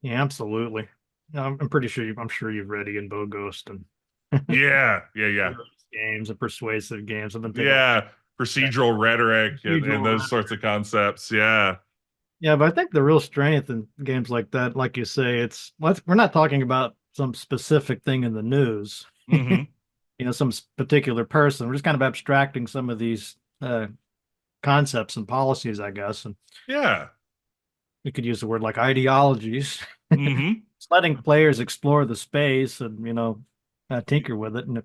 Yeah, absolutely. I'm pretty sure I'm sure you've read Ian Bogost and yeah. games and persuasive games. I've been procedural rhetoric and those sorts of concepts. Yeah, but I think the real strength in games like that, like you say, we're not talking about some specific thing in the news, some particular person. We're just kind of abstracting some of these concepts and policies, I guess. And we could use the word like ideologies. It's letting players explore the space and tinker with it, and if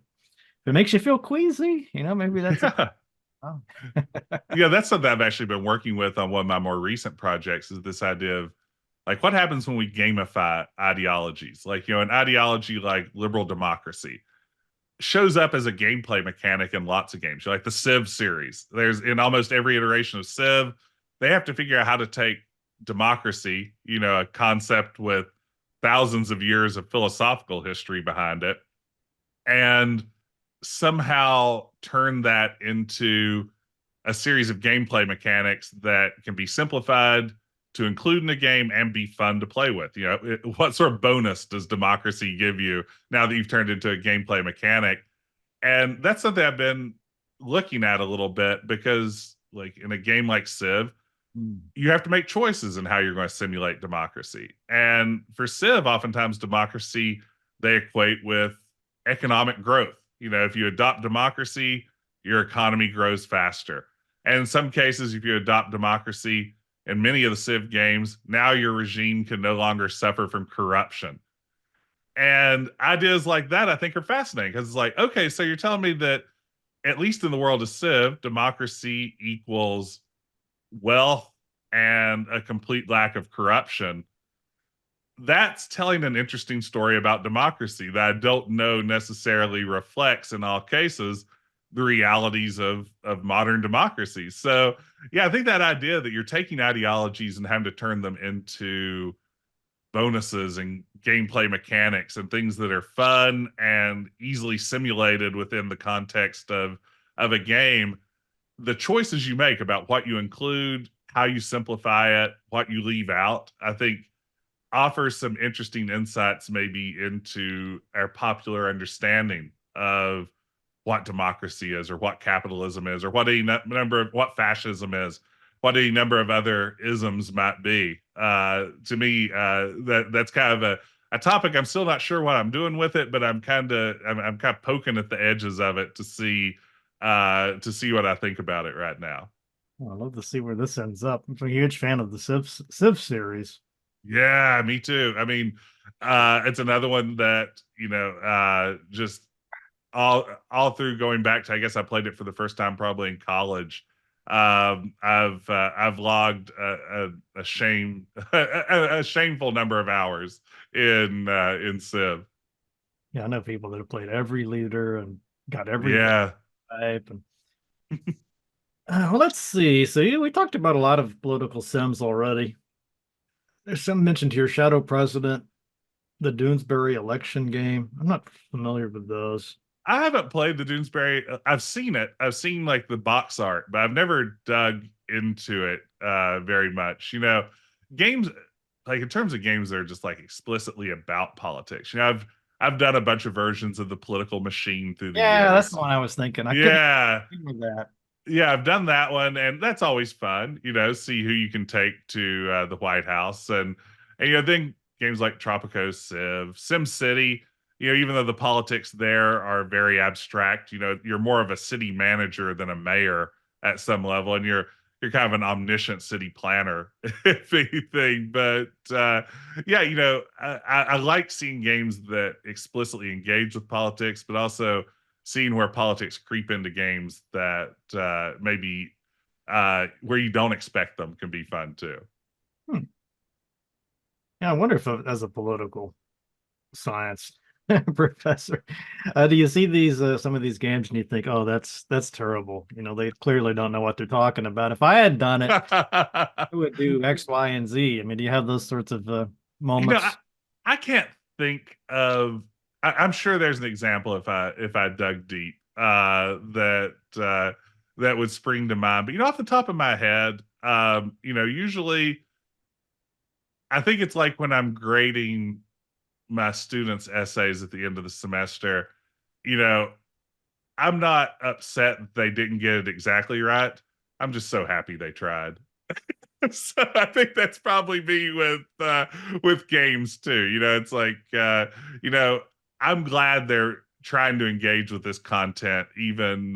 it makes you feel queasy, maybe that's yeah, that's something I've actually been working with on one of my more recent projects, is this idea of like, what happens when we gamify ideologies? Like, an ideology like liberal democracy shows up as a gameplay mechanic in lots of games. Like the Civ series, there's in almost every iteration of Civ, they have to figure out how to take democracy, a concept with thousands of years of philosophical history behind it, and somehow turn that into a series of gameplay mechanics that can be simplified to include in a game and be fun to play with. You know, what sort of bonus does democracy give you now that you've turned into a gameplay mechanic? And that's something I've been looking at a little bit, because like in a game like Civ, you have to make choices in how you're going to simulate democracy. And for Civ, oftentimes democracy, they equate with economic growth. You know, if you adopt democracy, your economy grows faster. And in some cases, if you adopt democracy in many of the Civ games, now your regime can no longer suffer from corruption. And ideas like that, I think, are fascinating, because it's like, okay, so you're telling me that at least in the world of Civ, democracy equals wealth and a complete lack of corruption. That's telling an interesting story about democracy that I don't know necessarily reflects in all cases the realities of modern democracy. So yeah, I think that idea that you're taking ideologies and having to turn them into bonuses and gameplay mechanics and things that are fun and easily simulated within the context of a game, the choices you make about what you include, how you simplify it, what you leave out, I think offers some interesting insights maybe into our popular understanding of what democracy is, or what capitalism is, or what a number of what fascism is, what a number of other isms might be. To me, that's kind of a topic I'm still not sure what I'm doing with it, but I'm kind of poking at the edges of it to see what I think about it right now. Well, I'd love to see where this ends up. I'm a huge fan of the Civ series. Yeah, me too. I mean, it's another one that, you know, just all through going back to, I guess I played it for the first time probably in college. I've logged a shame a shameful number of hours in Civ. Yeah, I know people that have played every leader and got every Yeah. type. And well, let's see. So we talked about a lot of political sims already. There's some mentioned here: Shadow President, the Doonesbury election game. I'm not familiar with those. I haven't played the Doonesbury. I've seen it. I've seen like the box art, but I've never dug into it very much. You know, games like in terms of games that are just like explicitly about politics. You know, I've done a bunch of versions of the Political Machine through the Yeah, that's years. the one I was thinking. Yeah. With that. Yeah, I've done that one, and that's always fun. You know, see who you can take to the White House, and you know, then games like Tropico, Civ, Sim City. You know, even though the politics there are very abstract, you know, you're more of a city manager than a mayor at some level, and you're kind of an omniscient city planner, if anything. But yeah, you know, I like seeing games that explicitly engage with politics, but also seeing where politics creep into games that maybe where you don't expect them can be fun too. Yeah, I wonder if as a political science professor, do you see these some of these games and you think, oh, that's terrible. You know, they clearly don't know what they're talking about. If I had done it, I would do X, Y, and Z. I mean, do you have those sorts of You know, moments? I can't think of. I'm sure there's an example if I dug deep that would spring to mind. But you know, off the top of my head, you know, usually I think it's like when I'm grading my students' essays at the end of the semester. You know, I'm not upset that they didn't get it exactly right. I'm just so happy they tried. So I think that's probably me with games too. You know, it's like you know, I'm glad they're trying to engage with this content, even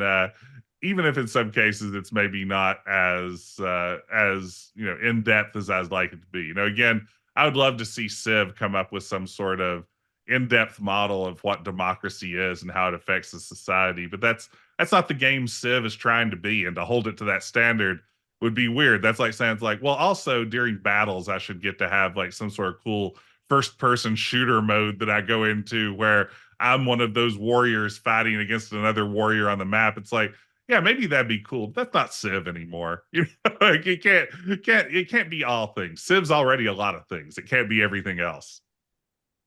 if in some cases it's maybe not as you know, in depth as I'd like it to be. You know, again, I would love to see Civ come up with some sort of in-depth model of what democracy is and how it affects the society, but that's not the game Civ is trying to be, and to hold it to that standard would be weird. That's like saying, it's like, well, also during battles, I should get to have like some sort of cool first person shooter mode that I go into where I'm one of those warriors fighting against another warrior on the map. It's like, yeah, maybe that'd be cool. But that's not Civ anymore. You know, like it can't be all things. Civ's already a lot of things. It can't be everything else.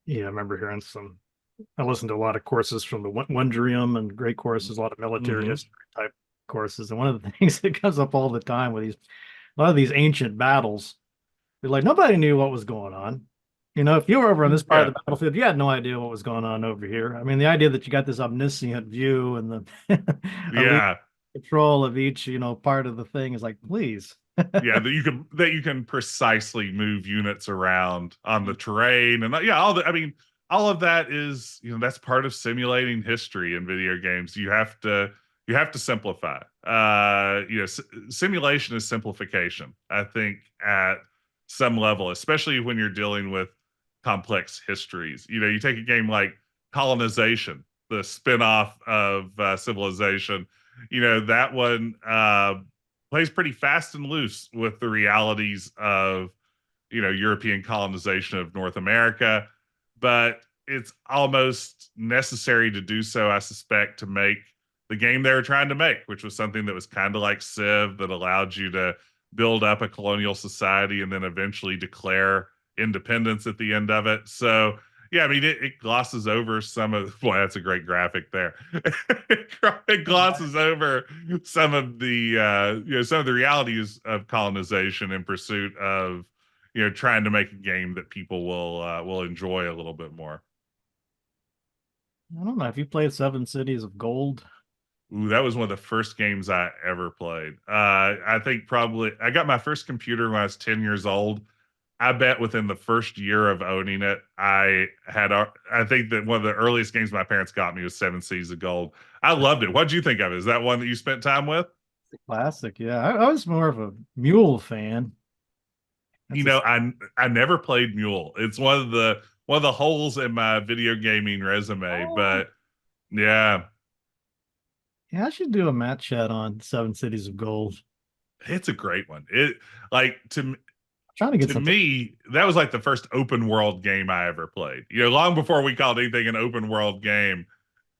Yeah, I remember hearing I listened to a lot of courses from the Wondrium and great courses, a lot of military Mhm. history type courses, and one of the things that comes up all the time with a lot of these ancient battles, they're like nobody knew what was going on. If you were over on this part of the battlefield, you had no idea what was going on over here. I mean, the idea that you got this omniscient view and the Yeah. control of each, part of the thing is like, please. Yeah, that you can precisely move units around on the terrain, and yeah, all of that is, that's part of simulating history in video games. You have to simplify. Simulation is simplification, I think, at some level, especially when you're dealing with complex histories. You take a game like Colonization, the spin-off of Civilization. That one plays pretty fast and loose with the realities of European colonization of North America, but it's almost necessary to do so, I suspect, to make the game they were trying to make, which was something that was kind of like Civ, that allowed you to build up a colonial society and then eventually declare independence at the end of it. So yeah, I mean, it glosses over some of, boy, that's a great graphic there. It glosses over some of the some of the realities of colonization in pursuit of trying to make a game that people will enjoy a little bit more. I don't know if you played Seven Cities of Gold. Ooh, that was one of the first games I ever played. I think probably I got my first computer when I was 10 years old. I bet within the first year of owning it, I think that one of the earliest games my parents got me was Seven Seas of Gold. I loved it. What'd you think of it? Is that one that you spent time with? Classic, yeah. I was more of a Mule fan. I never played Mule. It's one of the holes in my video gaming resume, but yeah. Yeah, I should do a match chat on Seven Cities of Gold. It's a great one. It like to trying to get to me, that was like the first open world game I ever played. Long before we called anything an open world game,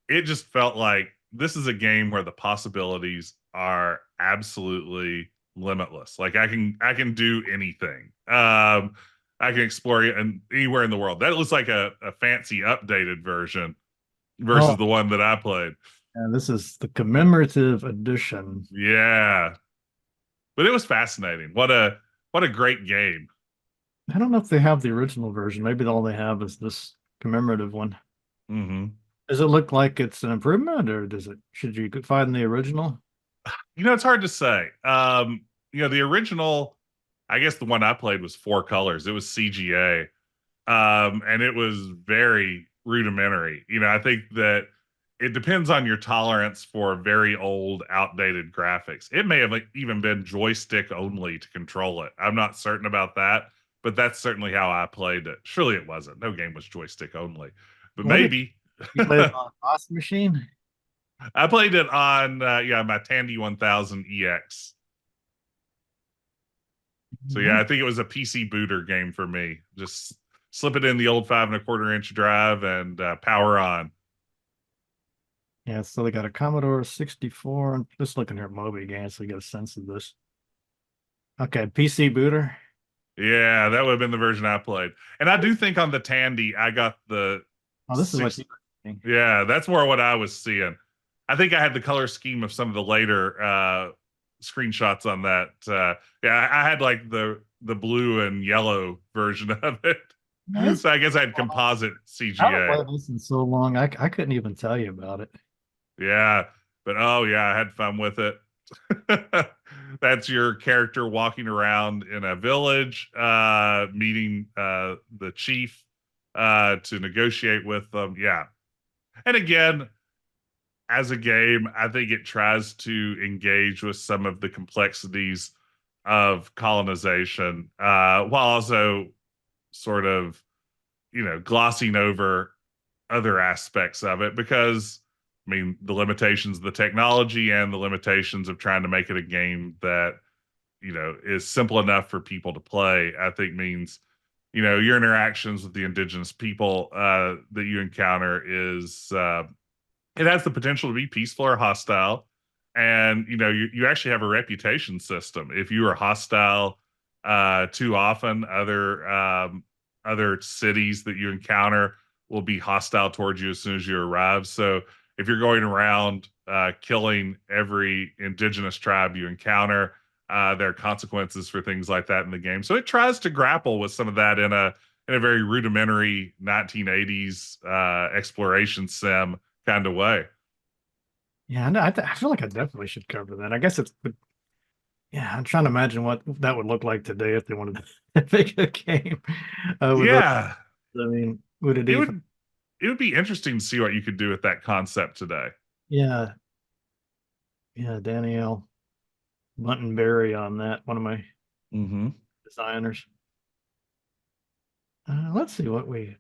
it just felt like this is a game where the possibilities are absolutely limitless. Like I can do anything. I can explore it anywhere in the world. That looks like a fancy updated version versus the one that I played. And this is the commemorative edition. Yeah. But it was fascinating. What a great game. I don't know if they have the original version. Maybe all they have is this commemorative one. Mm-hmm. Does it look like it's an improvement, or should you find the original? It's hard to say. The original, I guess the one I played was 4 colors. It was CGA. And it was very rudimentary. I think that it depends on your tolerance for very old, outdated graphics. It may have even been joystick only to control it. I'm not certain about that, but that's certainly how I played it. Surely it wasn't. No game was joystick only, but maybe. You played it on a DOS machine? I played it on my Tandy 1000 EX. So yeah, I think it was a PC booter game for me. Just slip it in the old 5.25-inch drive and power on. Yeah, so they got a Commodore 64. I'm just looking here at Moby games so you get a sense of this. Okay, PC booter. Yeah, that would have been the version I played. And I do think on the Tandy, I got the. Oh, this is what you. Yeah, that's more what I was seeing. I think I had the color scheme of some of the later screenshots on that. Yeah, I had like the blue and yellow version of it. Nice. So I guess I had composite CGA. I haven't played this in so long. I couldn't even tell you about it. Yeah, but oh yeah, I had fun with it. That's your character walking around in a village, meeting the chief to negotiate with them. Yeah. And again, as a game, I think it tries to engage with some of the complexities of colonization, while also sort of, glossing over other aspects of it, because I mean, the limitations of the technology and the limitations of trying to make it a game that, is simple enough for people to play, I think means, your interactions with the indigenous people that you encounter is, it has the potential to be peaceful or hostile. And, you actually have a reputation system. If you are hostile too often, other cities that you encounter will be hostile towards you as soon as you arrive. So if you're going around killing every indigenous tribe you encounter, there are consequences for things like that in the game. So it tries to grapple with some of that in a very rudimentary 1980s exploration sim kind of way. Yeah, I feel like I definitely should cover that. I guess yeah, I'm trying to imagine what that would look like today if they wanted to make a game. Yeah, I mean, would it it even? would be interesting to see what you could do with that concept today. Yeah, yeah, Danielle Buntonberry on that, one of my designers. Let's see what we.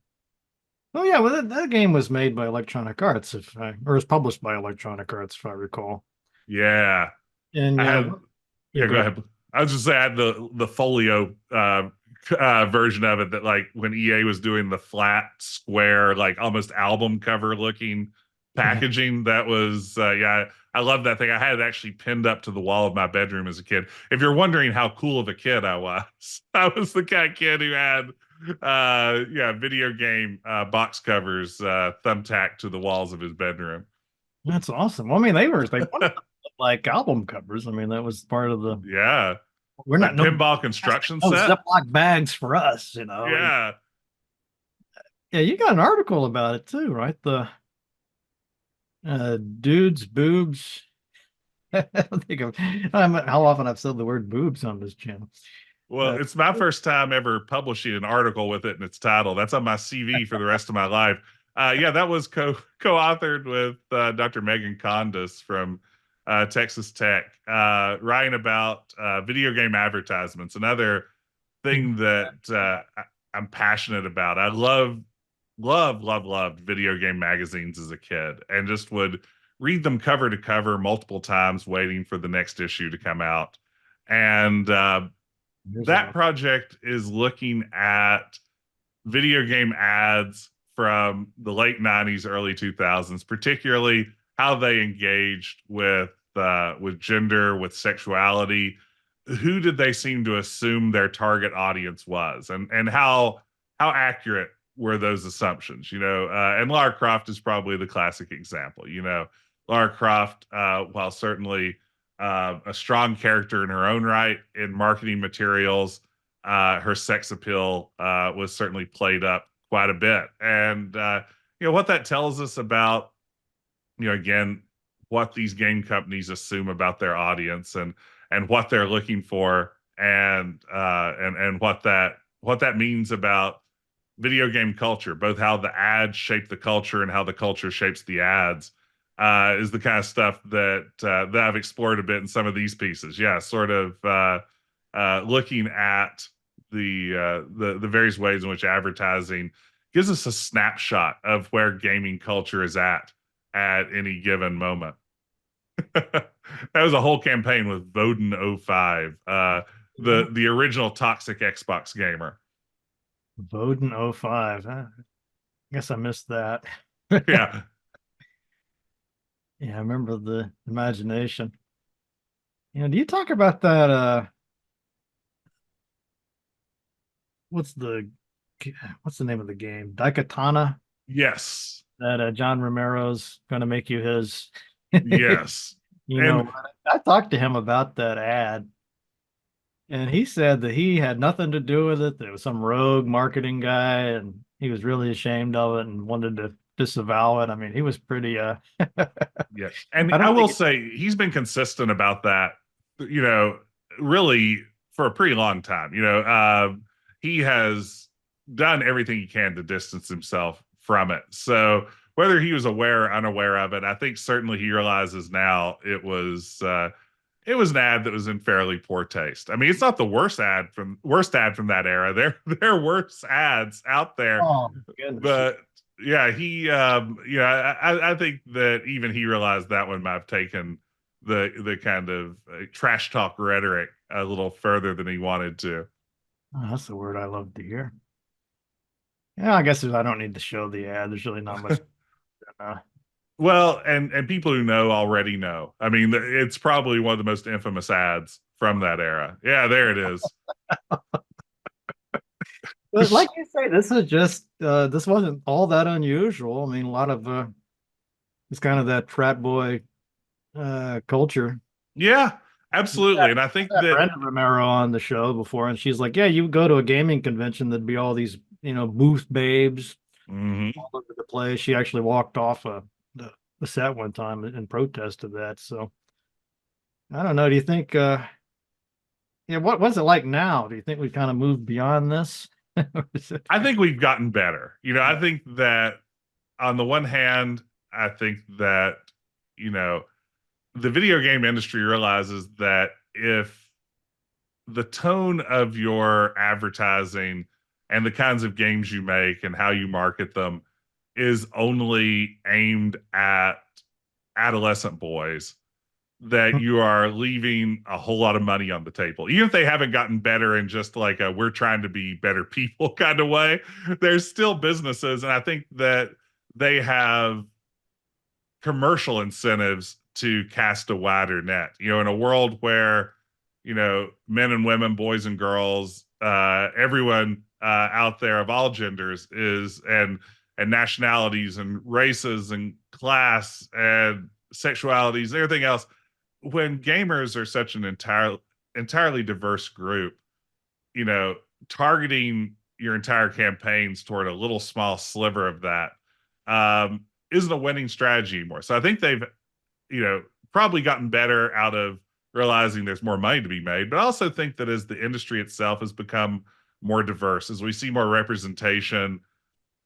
Oh yeah, well that game was made by Electronic Arts, or was published by Electronic Arts, if I recall. Yeah, And I yeah, have. Yeah, go ahead. I was just saying I had the folio version of it that, like, when EA was doing the flat square, like almost album cover looking packaging, that was yeah, I love that thing. I had it actually pinned up to the wall of my bedroom as a kid. If you're wondering how cool of a kid I was the kind of kid who had yeah, video game box covers thumbtacked to the walls of his bedroom. That's awesome. Well, I mean, they wanted to look like album covers. I mean, that was part of the. Yeah, We're like not no pinball construction no set. Ziploc bags for us, you know. Yeah. Yeah, you got an article about it too, right? The dudes boobs. I don't think how often I've said the word boobs on this channel. Well, it's my first time ever publishing an article with it in its title. That's on my CV for the rest of my life. Yeah, that was co-authored with Dr. Megan Condas from Texas Tech, writing about video game advertisements. Another thing that I'm passionate about. I loved video game magazines as a kid, and just would read them cover to cover multiple times, waiting for the next issue to come out. And that project is looking at video game ads from the late 90s, early 2000s, particularly how they engaged with gender, with sexuality. Who did they seem to assume their target audience was, and how accurate were those assumptions? And Lara Croft is probably the classic example. Lara Croft, while certainly a strong character in her own right in marketing materials, her sex appeal was certainly played up quite a bit. And what that tells us about, again, what these game companies assume about their audience, and what they're looking for, and what that means about video game culture, both how the ads shape the culture and how the culture shapes the ads, is the kind of stuff that I've explored a bit in some of these pieces. Yeah, sort of looking at the various ways in which advertising gives us a snapshot of where gaming culture is at any given moment. That was a whole campaign with Voden05, the original toxic Xbox gamer. Voden05. I guess I missed that. Yeah. Yeah, I remember the imagination. Do you talk about that? What's the name of the game? Daikatana? Yes. That John Romero's going to make you his. Yes. I talked to him about that ad, and he said that he had nothing to do with it. There was some rogue marketing guy, and he was really ashamed of it and wanted to disavow it. I mean, he was pretty yes. And I will say he's been consistent about that, really for a pretty long time. He has done everything he can to distance himself from it. So whether he was aware or unaware of it, I think certainly he realizes now it was an ad that was in fairly poor taste. I mean, it's not the worst ad from that era. There are worse ads out there. Oh, goodness. But yeah, he I think that even he realized that one might have taken the kind of trash talk rhetoric a little further than he wanted to. Oh, that's the word I love to hear. Yeah, I guess I don't need to show the ad. There's really not much. Well, and people who know already know. I mean, it's probably one of the most infamous ads from that era. Yeah, there it is. But like you say, this is just this wasn't all that unusual. I mean, a lot of It's kind of that frat boy culture. Yeah, absolutely. Had, And I think had that Brenda Romero on the show before, and she's like, "Yeah, you go to a gaming convention, there'd be all these, booth babes mhm. all over the place." She actually walked off the set one time in protest of that. So I don't know. Do you think? Yeah, what's it like now? Do you think we've kind of moved beyond this? Or is it- I think we've gotten better. I think that on the one hand, I think that, you know, the video game industry realizes that if the tone of your advertising and the kinds of games you make and how you market them is only aimed at adolescent boys, that you are leaving a whole lot of money on the table. Even if they haven't gotten better in just like a we're trying to be better people kind of way, there's still businesses. And I think that they have commercial incentives to cast a wider net. In a world where, men and women, boys and girls, everyone out there of all genders is and nationalities and races and class and sexualities, and everything else. When gamers are such an entirely diverse group, you know, targeting your entire campaigns toward a little small sliver of that isn't a winning strategy anymore. So I think they've, probably gotten better out of realizing there's more money to be made. But I also think that as the industry itself has become more diverse, as we see more representation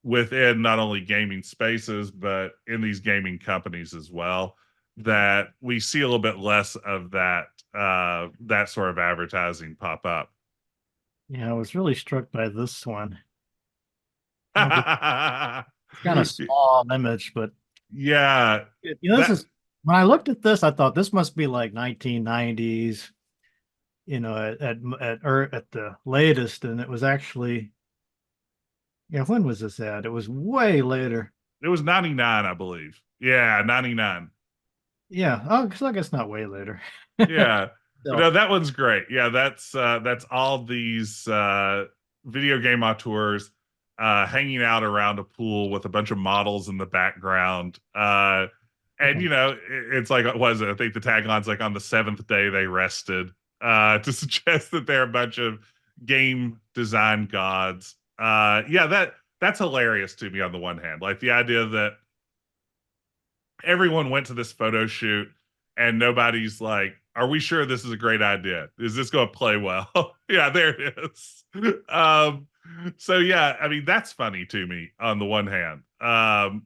within not only gaming spaces, but in these gaming companies as well, that we see a little bit less of that sort of advertising pop up. Yeah, I was really struck by this one. It's kind of small image, but Yeah, this that is when I looked at this, I thought this must be like 1990s, at the latest, and it was actually, when was this at? It was way later. it was 99, I believe. Yeah, 99. Yeah, oh, because I guess not way later. Yeah. But So, no, that one's great. Yeah, that's all these video game auteurs hanging out around a pool with a bunch of models in the background. And it's like, what was it? I think the tagline's like, on the seventh day they rested, to suggest that they're a bunch of game design gods. Yeah, that's hilarious to me on the one hand. Like the idea that everyone went to this photo shoot and nobody's like, are we sure this is a great idea? Is this going to play well? Yeah, there it is. So yeah, I mean, that's funny to me on the one hand.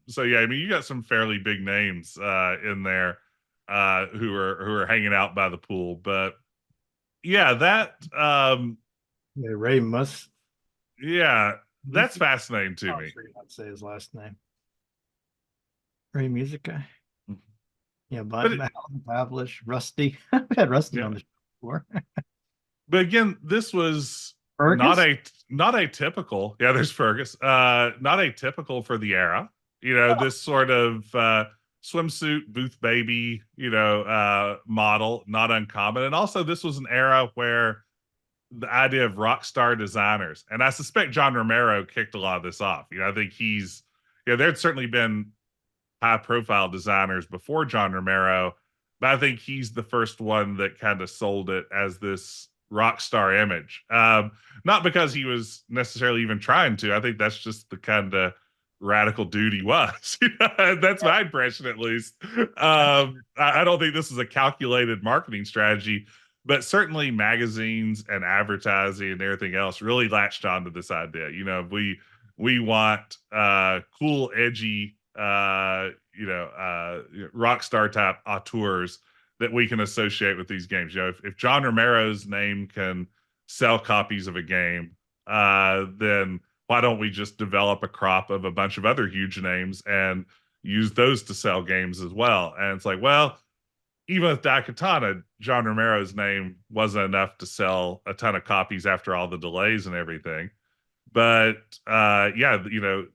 So yeah, I mean, you got some fairly big names in there who are hanging out by the pool, but yeah, yeah, Ray must. yeah, that's fascinating to I'm me. sure you not say his last name. Ray Music guy. Yeah, But Pavlish, Rusty. We had Rusty yeah, on the show before. but again, this was Fergus? not atypical. Yeah, there's Fergus. Not atypical for the era. This sort of swimsuit booth baby, model, not uncommon. And also, this was an era where the idea of rock star designers, and I suspect John Romero kicked a lot of this off. I think there'd certainly been high profile designers before John Romero, but I think he's the first one that kind of sold it as this rock star image. Not because he was necessarily even trying to. I think that's just the kind of radical dude he was. That's my impression, at least. I don't think this is a calculated marketing strategy, but certainly magazines and advertising and everything else really latched onto this idea. We want cool, edgy, rock star type auteurs that we can associate with these games. If John Romero's name can sell copies of a game, then why don't we just develop a crop of a bunch of other huge names and use those to sell games as well? And it's like, well, even with Daikatana, John Romero's name wasn't enough to sell a ton of copies after all the delays and everything. But yeah, the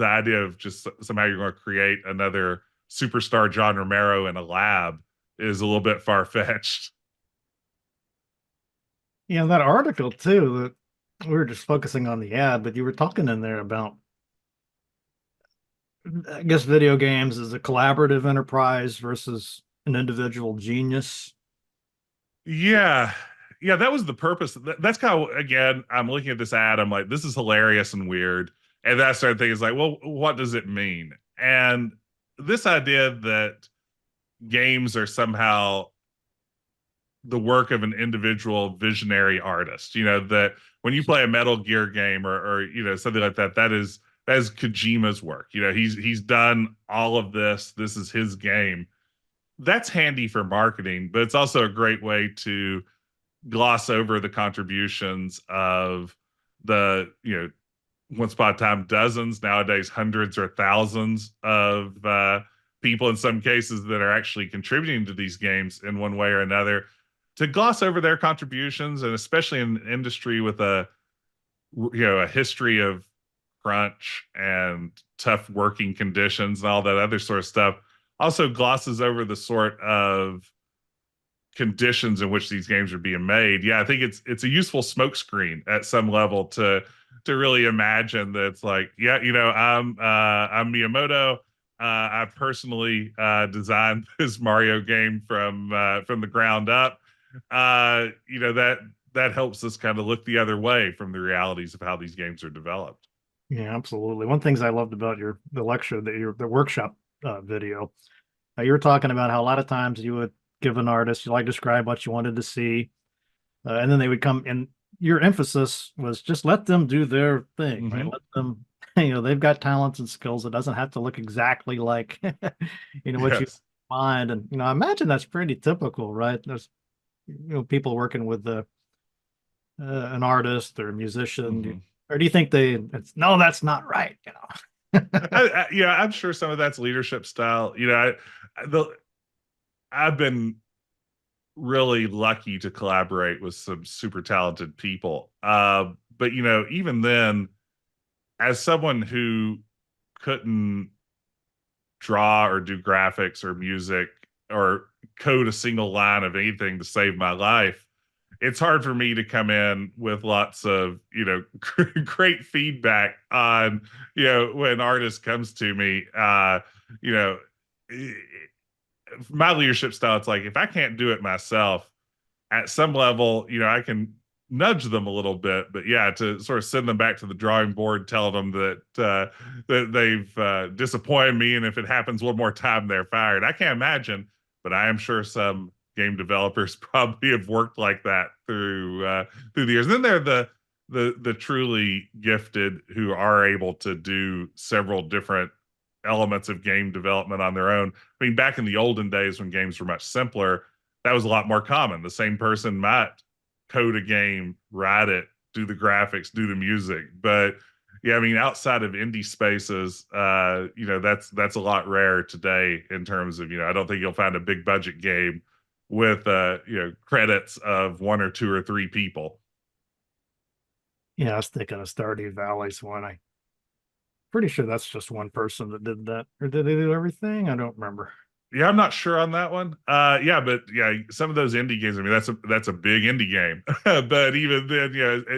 idea of just somehow you're going to create another superstar John Romero in a lab is a little bit far fetched. Yeah, that article too, that we were just focusing on the ad, but you were talking in there about I guess video games is a collaborative enterprise versus an individual genius. Yeah. Yeah, that was the purpose. That's kind of, again, I'm looking at this ad, I'm like, this is hilarious and weird. And that sort of thing is like, well, what does it mean? And this idea that games are somehow the work of an individual visionary artist, that when you play a Metal Gear game or something like that, that is Kojima's work. He's done all of this. This is his game. That's handy for marketing, but it's also a great way to gloss over the contributions of the, once upon a time, dozens, nowadays hundreds or thousands of people in some cases that are actually contributing to these games in one way or another, to gloss over their contributions, and especially in an industry with a history of crunch and tough working conditions and all that other sort of stuff, also glosses over the sort of conditions in which these games are being made. Yeah, I think it's a useful smokescreen at some level to really imagine that it's like, yeah, I'm Miyamoto. I personally designed this Mario game from the ground up. That helps us kind of look the other way from the realities of how these games are developed. Yeah, absolutely. One of the things I loved about the lecture, the workshop video, you were talking about how a lot of times you would give an artist, you like describe what you wanted to see, and then they would come, and your emphasis was just let them do their thing, right? Let them, they've got talents and skills. It doesn't have to look exactly like, what you find. And, I imagine that's pretty typical, right? There's, people working with an artist or a musician, or do you think no, that's not right, I'm sure some of that's leadership style. I've been really lucky to collaborate with some super talented people. But even then, as someone who couldn't draw or do graphics or music or code a single line of anything to save my life, it's hard for me to come in with lots of, great feedback on, when an artist comes to me, my leadership style, it's like, if I can't do it myself, at some level, I can nudge them a little bit, but yeah, to sort of send them back to the drawing board, tell them that they've disappointed me, and if it happens one more time, they're fired. I can't imagine, but I am sure some game developers probably have worked like that through the years. And then there are the truly gifted who are able to do several different elements of game development on their own. I mean, back in the olden days when games were much simpler, that was a lot more common. The same person might code a game, write it, do the graphics, do the music. But yeah, I mean, outside of indie spaces, that's a lot rarer today in terms of, I don't think you'll find a big budget game with credits of one or two or three people. Yeah, I was thinking of Stardew Valley's one. I'm pretty sure that's just one person that did that. Or did they do everything? I don't remember. Yeah, I'm not sure on that one. Yeah, but yeah, some of those indie games, I mean, that's a big indie game. But even then,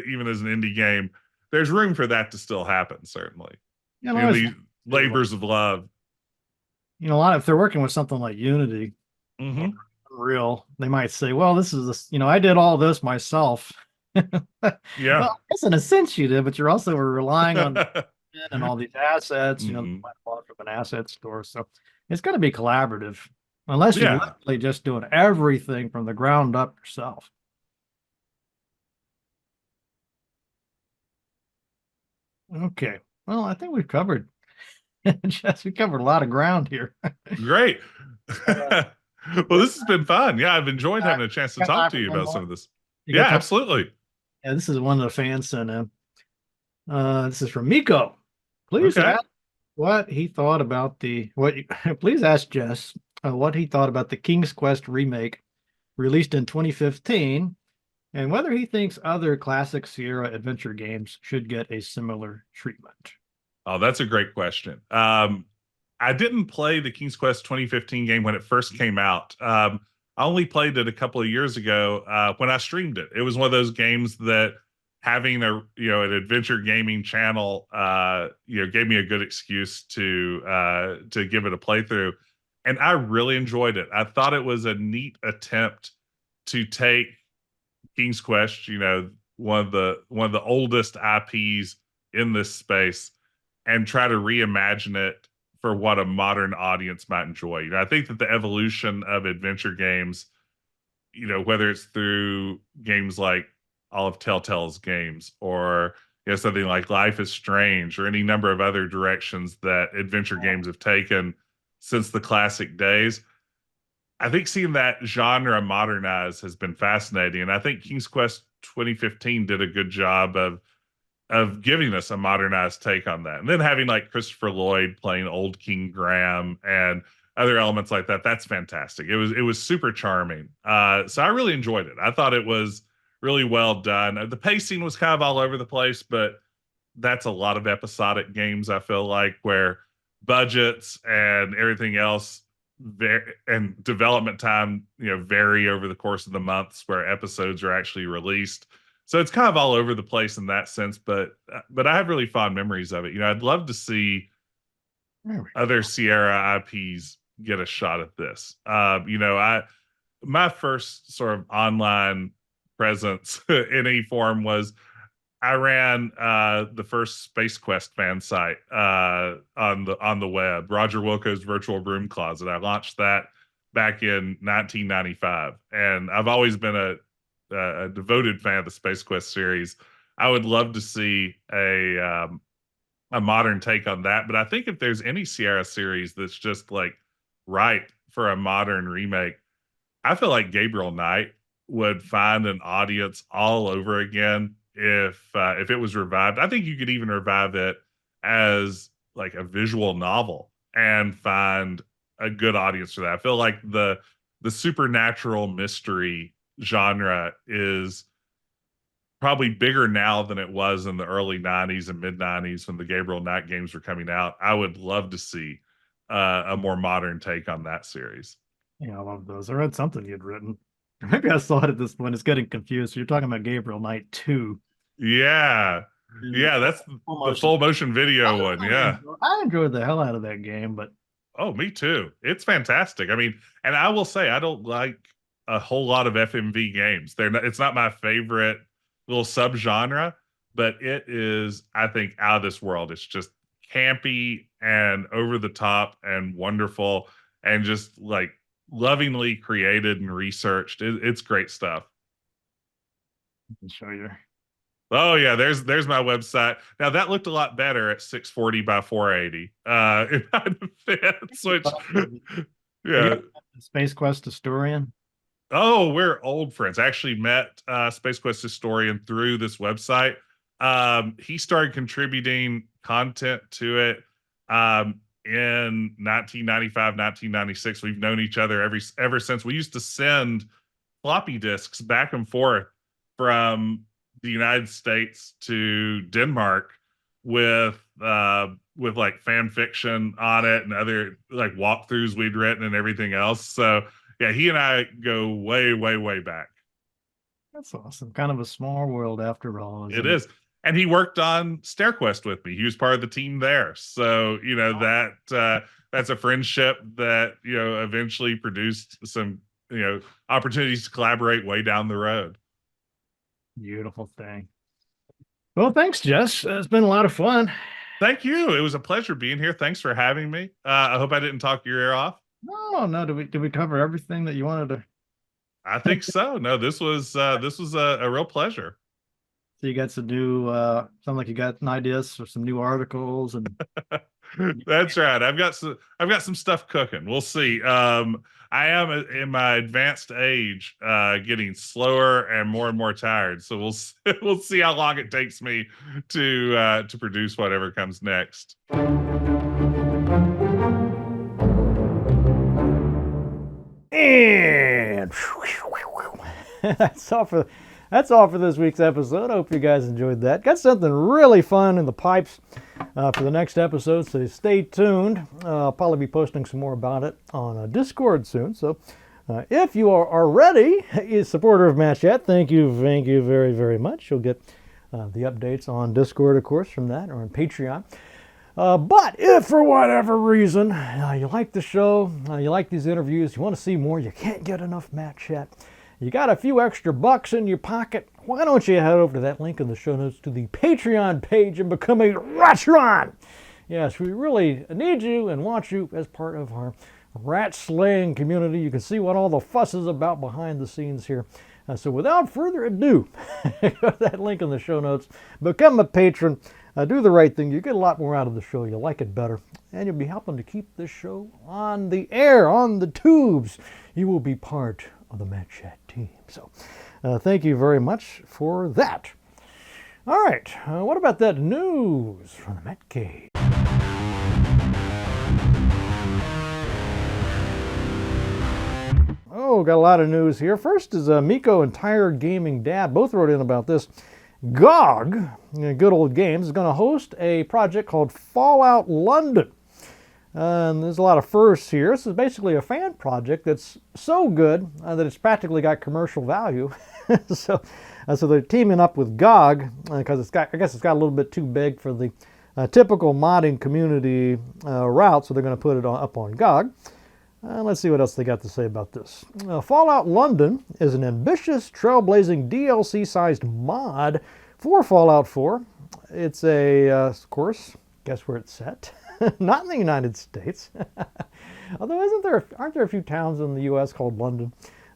even as an indie game, there's room for that to still happen, certainly. Yeah, these labors of love. A lot if they're working with something like Unity, Unreal, they might say, well, this is I did all this myself. Yeah. Well, I guess in a sense you did, but you're also relying on and all these assets, from an asset store. So it's going to be collaborative unless you're literally just doing everything from the ground up yourself. Okay. Well, I think we've covered, Jess, we covered a lot of ground here. Great. Well, this has been fun. Yeah, I've enjoyed having a chance to talk to you about some of this. Yeah, absolutely. Yeah, this is one of the fans sent in. This is from Miko. Please ask what he thought about please ask Jess what he thought about the King's Quest remake released in 2015 and whether he thinks other classic Sierra adventure games should get a similar treatment. Oh, that's a great question. I didn't play the King's Quest 2015 game when it first came out. I only played it a couple of years ago when I streamed it. It was one of those games that having an adventure gaming channel, gave me a good excuse to give it a playthrough, and I really enjoyed it. I thought it was a neat attempt to take King's Quest, one of the oldest IPs in this space, and try to reimagine it for what a modern audience might enjoy. I think that the evolution of adventure games, whether it's through games like all of Telltale's games, or something like Life is Strange, or any number of other directions that adventure games have taken since the classic days, I think seeing that genre modernize has been fascinating. And I think King's Quest 2015 did a good job of giving us a modernized take on that. And then having like Christopher Lloyd playing old King Graham and other elements like that, that's fantastic. It was super charming. So I really enjoyed it. I thought it was really well done. The pacing was kind of all over the place, but that's a lot of episodic games, I feel like, where budgets and everything else and development time, vary over the course of the months where episodes are actually released. So it's kind of all over the place in that sense, but I have really fond memories of it. I'd love to see other Sierra IPs get a shot at this. My first sort of online presence in any form was I ran the first Space Quest fan site on the web, Roger Wilco's Virtual Broom Closet. I launched that back in 1995, and I've always been a devoted fan of the Space Quest series. I would love to see a modern take on that, but I think if there's any Sierra series that's just like ripe for a modern remake, I feel like Gabriel Knight would find an audience all over again if it was revived. I think you could even revive it as like a visual novel and find a good audience for that. I feel like the supernatural mystery genre is probably bigger now than it was in the early 90s and mid 90s when the Gabriel Knight games were coming out. I would love to see a more modern take on that series. Yeah, I love those. I read something you'd written. Maybe I saw it at this point. It's getting confused. You're talking about Gabriel Knight 2. Yeah. Yeah, that's the full motion video one. Yeah. I enjoyed the hell out of that game, but oh, me too. It's fantastic. I mean, and I will say I don't like a whole lot of FMV games. It's not my favorite little subgenre, but it is, I think, out of this world. It's just campy and over the top and wonderful and just like lovingly created and researched. It's great stuff. I can show you. Oh yeah, there's my website. Now that looked a lot better at 640 by 480. In my defense, which yeah. Space Quest historian. Oh, we're old friends. I actually met Space Quest historian through this website. He started contributing content to it in 1995, 1996. We've known each other ever since. We used to send floppy disks back and forth from the United States to Denmark with like fan fiction on it and other like walkthroughs we'd written and everything else. So yeah, he and I go way, way, way back. That's awesome. Kind of a small world after all. It is. And he worked on Stair Quest with me. He was part of the team there. So, that's a friendship that, eventually produced some, opportunities to collaborate way down the road. Beautiful thing. Well, thanks, Jess. It's been a lot of fun. Thank you. It was a pleasure being here. Thanks for having me. I hope I didn't talk your ear off. No. Did we cover everything that you wanted to? I think so. No, this was a real pleasure. So you got some new sound like you got ideas for some new articles and That's right. I've got some stuff cooking. We'll see. I am in my advanced age getting slower and more tired. So we'll see how long it takes me to produce whatever comes next. And that's all for this week's episode. I hope you guys enjoyed that. Got something really fun in the pipes for the next episode, so stay tuned. I'll probably be posting some more about it on Discord soon. So if you are already a supporter of Matt Chat, thank you very, very much. You'll get The updates on Discord, of course, from that, or on Patreon. But if for whatever reason you like the show, you like these interviews, you want to see more, you can't get enough Matt Chat, you got a few extra bucks in your pocket, why don't you head over to that link in the show notes to the Patreon page and become a Ratron? Yes, we really need you and want you as part of our rat slaying community. You can see what all the fuss is about behind the scenes here. So without further ado, go to that link in the show notes, become a patron, do the right thing. You get a lot more out of the show. You'll like it better, and you'll be helping to keep this show on the air, on the tubes. You will be part of the Matt Chat team. So thank you very much for that. All right, what about that news from the Matt Cave? Oh, got a lot of news here. First is Miko and Tired Gaming Dad both wrote in about this. GOG, Good Old Games, is going to host a project called Fallout London. And there's a lot of firsts here. This is basically a fan project that's so good that it's practically got commercial value. so they're teaming up with GOG because I guess it's got a little bit too big for the typical modding community route, so they're going to put it up on GOG. Let's see what else they got to say about this. Fallout London is an ambitious, trailblazing DLC-sized mod for Fallout 4. It's of course, guess where it's set? Not in the United States. Although aren't there a few towns in the U.S. called London?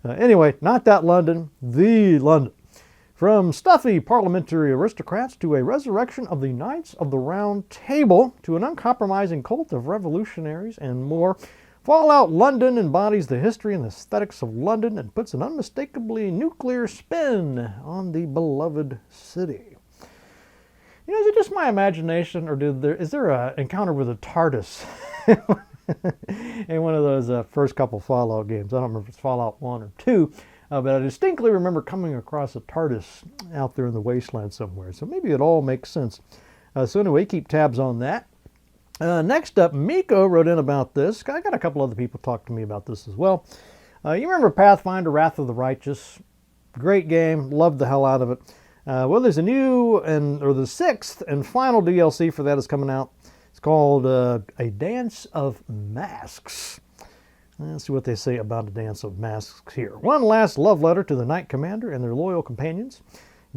Anyway, not that London, the London. From stuffy parliamentary aristocrats to a resurrection of the Knights of the Round Table to an uncompromising cult of revolutionaries and more, Fallout London embodies the history and aesthetics of London and puts an unmistakably nuclear spin on the beloved city. You know, is it just my imagination, or is there an encounter with a TARDIS in one of those first couple Fallout games? I don't remember if it's Fallout 1 or 2, but I distinctly remember coming across a TARDIS out there in the wasteland somewhere. So maybe it all makes sense. So anyway, keep tabs on that. Next up, Miko wrote in about this. I got a couple other people talk to me about this as well. You remember Pathfinder, Wrath of the Righteous? Great game. Loved the hell out of it. Well, there's the sixth and final DLC for that is coming out. It's called A Dance of Masks. Let's see what they say about A Dance of Masks here. One last love letter to the Knight Commander and their loyal companions.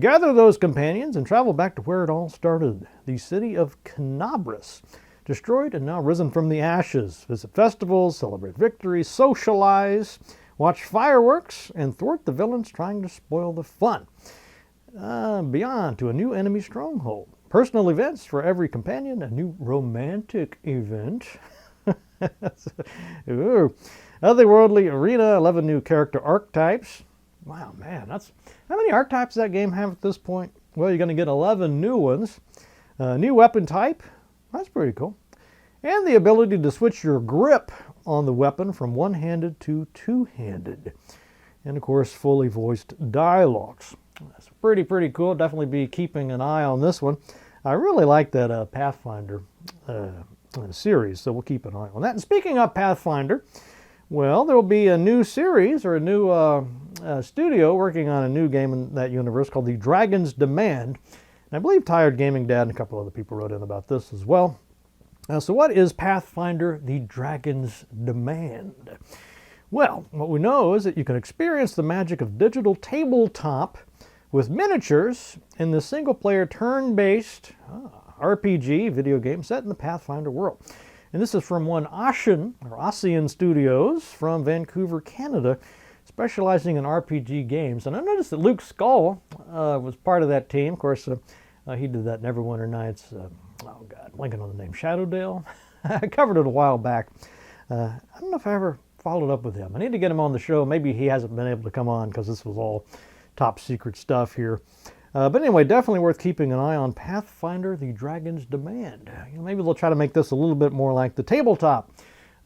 Gather those companions and travel back to where it all started, the city of Canabras. Destroyed and now risen from the ashes. Visit festivals, celebrate victories, socialize, watch fireworks, and thwart the villains trying to spoil the fun. Beyond to a new enemy stronghold. Personal events for every companion, a new romantic event. Ooh. Otherworldly arena, 11 new character archetypes. Wow, man, how many archetypes does that game have at this point? Well, you're going to get 11 new ones. New weapon type. That's pretty cool. And the ability to switch your grip on the weapon from one-handed to two-handed. And of course, fully voiced dialogues. That's pretty cool. Definitely be keeping an eye on this one. I really like that Pathfinder series, so we'll keep an eye on that. And speaking of Pathfinder, well, there will be a new series or a new studio working on a new game in that universe called The Dragon's Demand. And I believe Tired Gaming Dad and a couple other people wrote in about this as well. So what is Pathfinder The Dragon's Demand? Well, what we know is that you can experience the magic of digital tabletop with miniatures in the single-player turn-based RPG video game set in the Pathfinder world. And this is from one Ossian Studios from Vancouver, Canada, specializing in RPG games. And I noticed that Luke Skull was part of that team. Of course, he did that Neverwinter Nights. Blanking on the name. Shadowdale? I covered it a while back. I don't know if I ever followed up with him. I need to get him on the show. Maybe he hasn't been able to come on because this was all top secret stuff here. But anyway, definitely worth keeping an eye on Pathfinder The Dragon's Demand. Maybe they'll try to make this a little bit more like the tabletop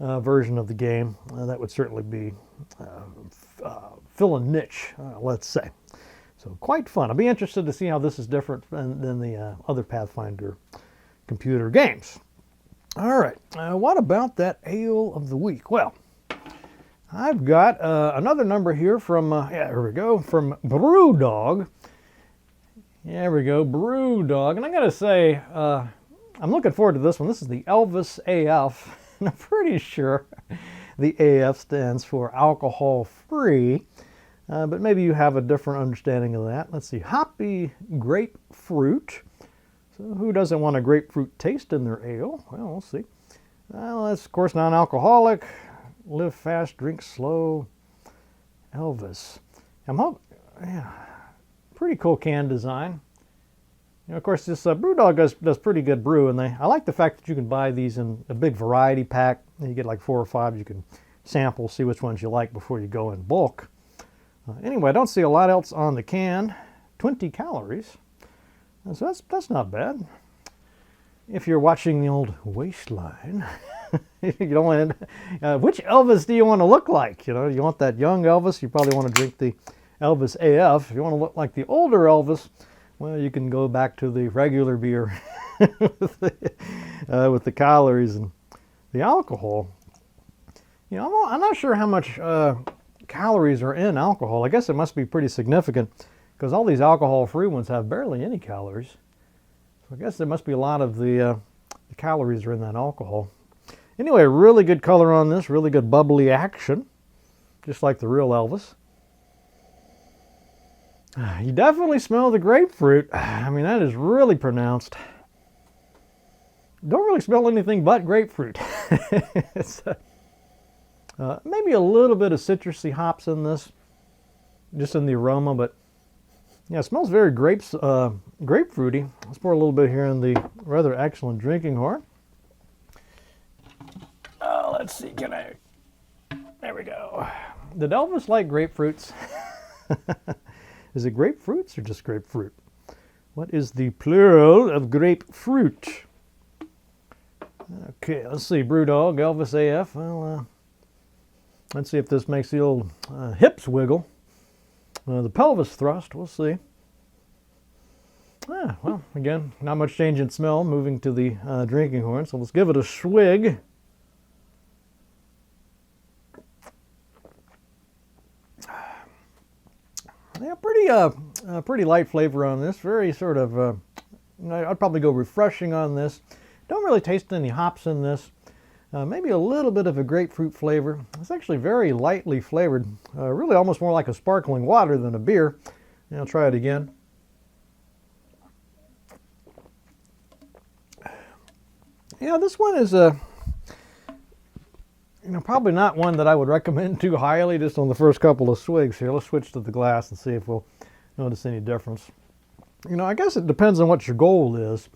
version of the game. That would certainly be fill a niche, let's say. So quite fun. I'll be interested to see how this is different than the other Pathfinder computer games. All right, what about that ale of the week? Well, I've got another number here from, here we go, from Brewdog. There we go, Brew Dog. And I gotta say, I'm looking forward to this one. This is the Elvis AF, and I'm pretty sure the AF stands for alcohol free, but maybe you have a different understanding of that. Let's see, hoppy grapefruit. So who doesn't want a grapefruit taste in their ale? Well, we'll see. Well, that's of course non-alcoholic. Live fast, drink slow. Elvis. Yeah, pretty cool can design. You know, of course, this BrewDog does pretty good brew, and I like the fact that you can buy these in a big variety pack. You get like 4 or 5. You can sample, see which ones you like before you go in bulk. Anyway, I don't see a lot else on the can. 20 calories. So that's not bad. If you're watching the old waistline, you don't want which Elvis do you want to look like? You know, you want that young Elvis, you probably want to drink the Elvis AF. If you want to look like the older Elvis, well, you can go back to the regular beer with the calories and the alcohol. You know, I'm not sure how much calories are in alcohol. I guess it must be pretty significant because all these alcohol-free ones have barely any calories. So I guess there must be a lot of the calories are in that alcohol. Anyway, really good color on this, really good bubbly action, just like the real Elvis. You definitely smell the grapefruit. I mean, that is really pronounced. Don't really smell anything but grapefruit. It's, maybe a little bit of citrusy hops in this, just in the aroma, but yeah, it smells very grapefruity. Let's pour a little bit here in the rather excellent drinking horn. Let's see, there we go. Did Elvis like grapefruits? Is it grapefruits or just grapefruit? What is the plural of grapefruit? Okay, let's see, BrewDog, Elvis AF. Well, let's see if this makes the old hips wiggle. The pelvis thrust, we'll see. Well, again, not much change in smell, moving to the drinking horn, so let's give it a swig. Yeah, pretty light flavor on this. Very sort of, I'd probably go refreshing on this. Don't really taste any hops in this. Maybe a little bit of a grapefruit flavor. It's actually very lightly flavored. Really almost more like a sparkling water than a beer. I'll try it again. Yeah, this one is probably not one that I would recommend too highly just on the first couple of swigs here. Let's switch to the glass and see if we'll notice any difference. I guess it depends on what your goal is.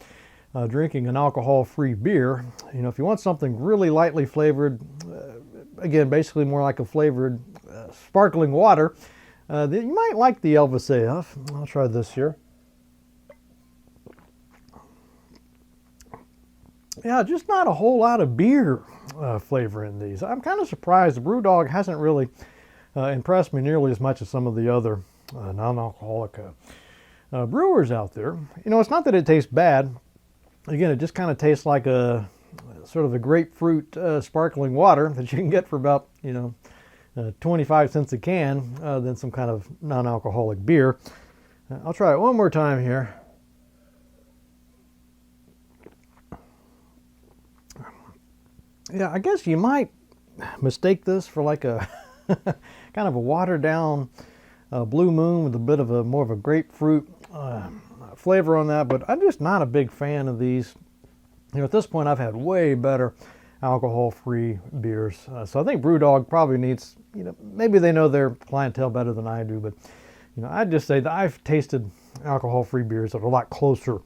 Drinking an alcohol-free beer. If you want something really lightly flavored, again, basically more like a flavored sparkling water, then you might like the Elvis AF. I'll try this here. Yeah, just not a whole lot of beer flavor in these. I'm kind of surprised the BrewDog hasn't really impressed me nearly as much as some of the other non-alcoholic brewers out there. It's not that it tastes bad. Again, it just kind of tastes like a sort of a grapefruit sparkling water that you can get for about 25 cents a can than some kind of non-alcoholic beer. I'll try it one more time here. Yeah, I guess you might mistake this for like a kind of a watered down Blue Moon with a bit of a more of a grapefruit flavor on that, but I'm just not a big fan of these. At this point I've had way better alcohol-free beers. So I think BrewDog probably needs, maybe they know their clientele better than I do, but I'd just say that I've tasted alcohol-free beers that are a lot closer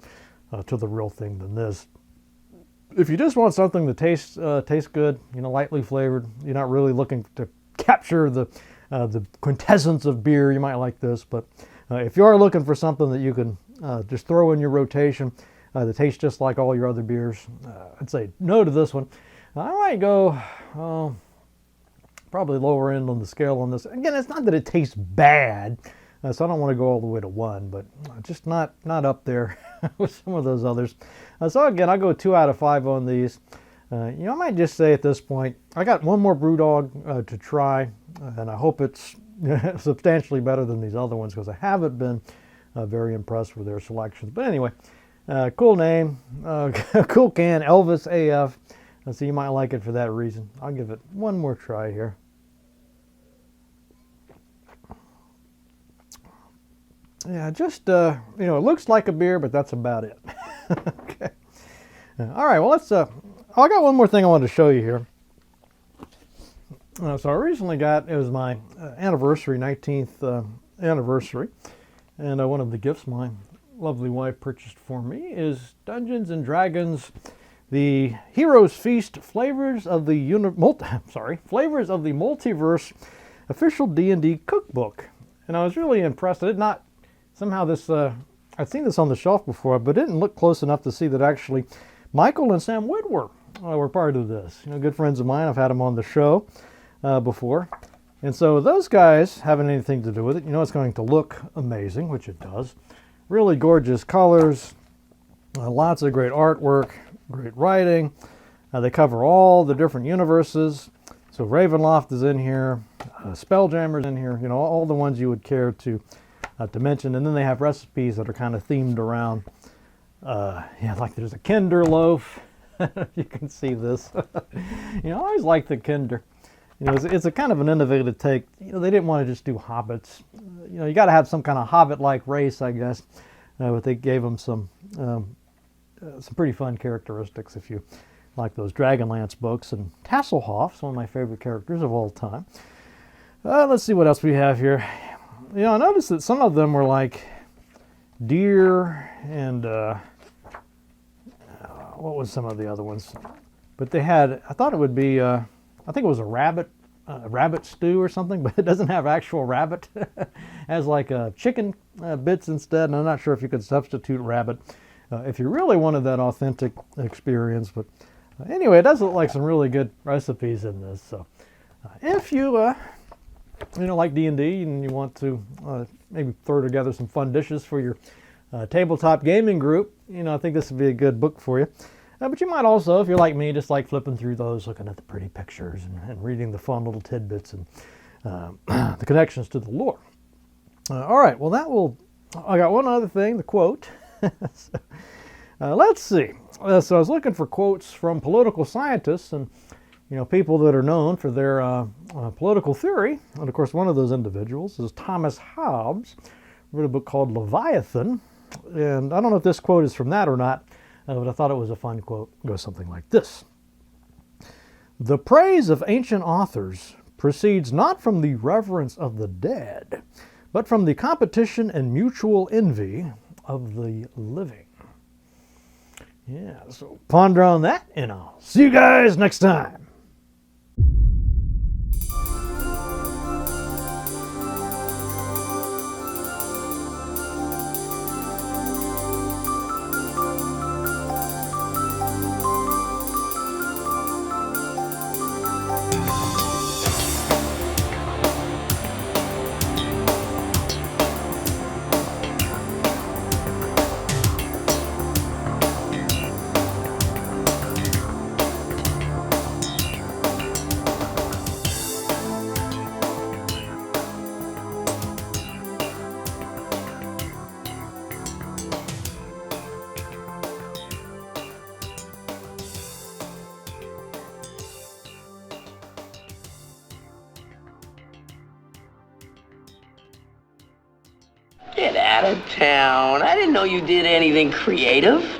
to the real thing than this. If you just want something that tastes good, lightly flavored, you're not really looking to capture the quintessence of beer, you might like this. But if you are looking for something that you can just throw in your rotation that tastes just like all your other beers, I'd say no to this one. I might go probably lower end on the scale on this. Again, it's not that it tastes bad, so I don't want to go all the way to 1, but just not up there with some of those others. So again, I'll go 2 out of 5 on these. I might just say at this point, I got one more BrewDog to try, and I hope it's substantially better than these other ones because I haven't been very impressed with their selections. But anyway, cool name, cool can, Elvis AF. So you might like it for that reason. I'll give it one more try here. Yeah, just, it looks like a beer, but that's about it. Okay. All right, well, let's, I got one more thing I wanted to show you here. So I recently it was my anniversary, 19th anniversary, and one of the gifts my lovely wife purchased for me is Dungeons & Dragons, the Heroes Feast Flavors of the Flavors of the Multiverse official D&D cookbook. And I was really impressed. I did not, somehow this, I'd seen this on the shelf before, but didn't look close enough to see that actually Michael and Sam WotR were part of this. Good friends of mine. I've had them on the show before. And so those guys having anything to do with it, it's going to look amazing, which it does. Really gorgeous colors, lots of great artwork, great writing. They cover all the different universes. So Ravenloft is in here, Spelljammer's in here, all the ones you would care to mention. And then they have recipes that are kind of themed around, like there's a Kinder loaf. You can see this. I always like the Kinder. It's a kind of an innovative take. They didn't want to just do hobbits. You got to have some kind of hobbit-like race, I guess. But they gave them some pretty fun characteristics if you like those Dragonlance books. And Tasselhoff's one of my favorite characters of all time. Let's see what else we have here. I noticed that some of them were like deer and what was some of the other ones? But they had, I thought it would be, I think it was a rabbit stew or something, but it doesn't have actual rabbit. It has like chicken bits instead, and I'm not sure if you could substitute rabbit if you really wanted that authentic experience. But anyway, it does look like some really good recipes in this. So if you like D&D and you want to maybe throw together some fun dishes for your tabletop gaming group, I think this would be a good book for you. But you might also, if you're like me, just like flipping through those, looking at the pretty pictures and reading the fun little tidbits and the connections to the lore. All right, well I got one other thing, the quote. Let's see. So I was looking for quotes from political scientists and, people that are known for their political theory. And of course, one of those individuals is Thomas Hobbes, wrote a book called Leviathan. And I don't know if this quote is from that or not, but I thought it was a fun quote. It goes something like this. The praise of ancient authors proceeds not from the reverence of the dead, but from the competition and mutual envy of the living. Yeah, so ponder on that, and I'll see you guys next time. Get out of town. I didn't know you did anything creative.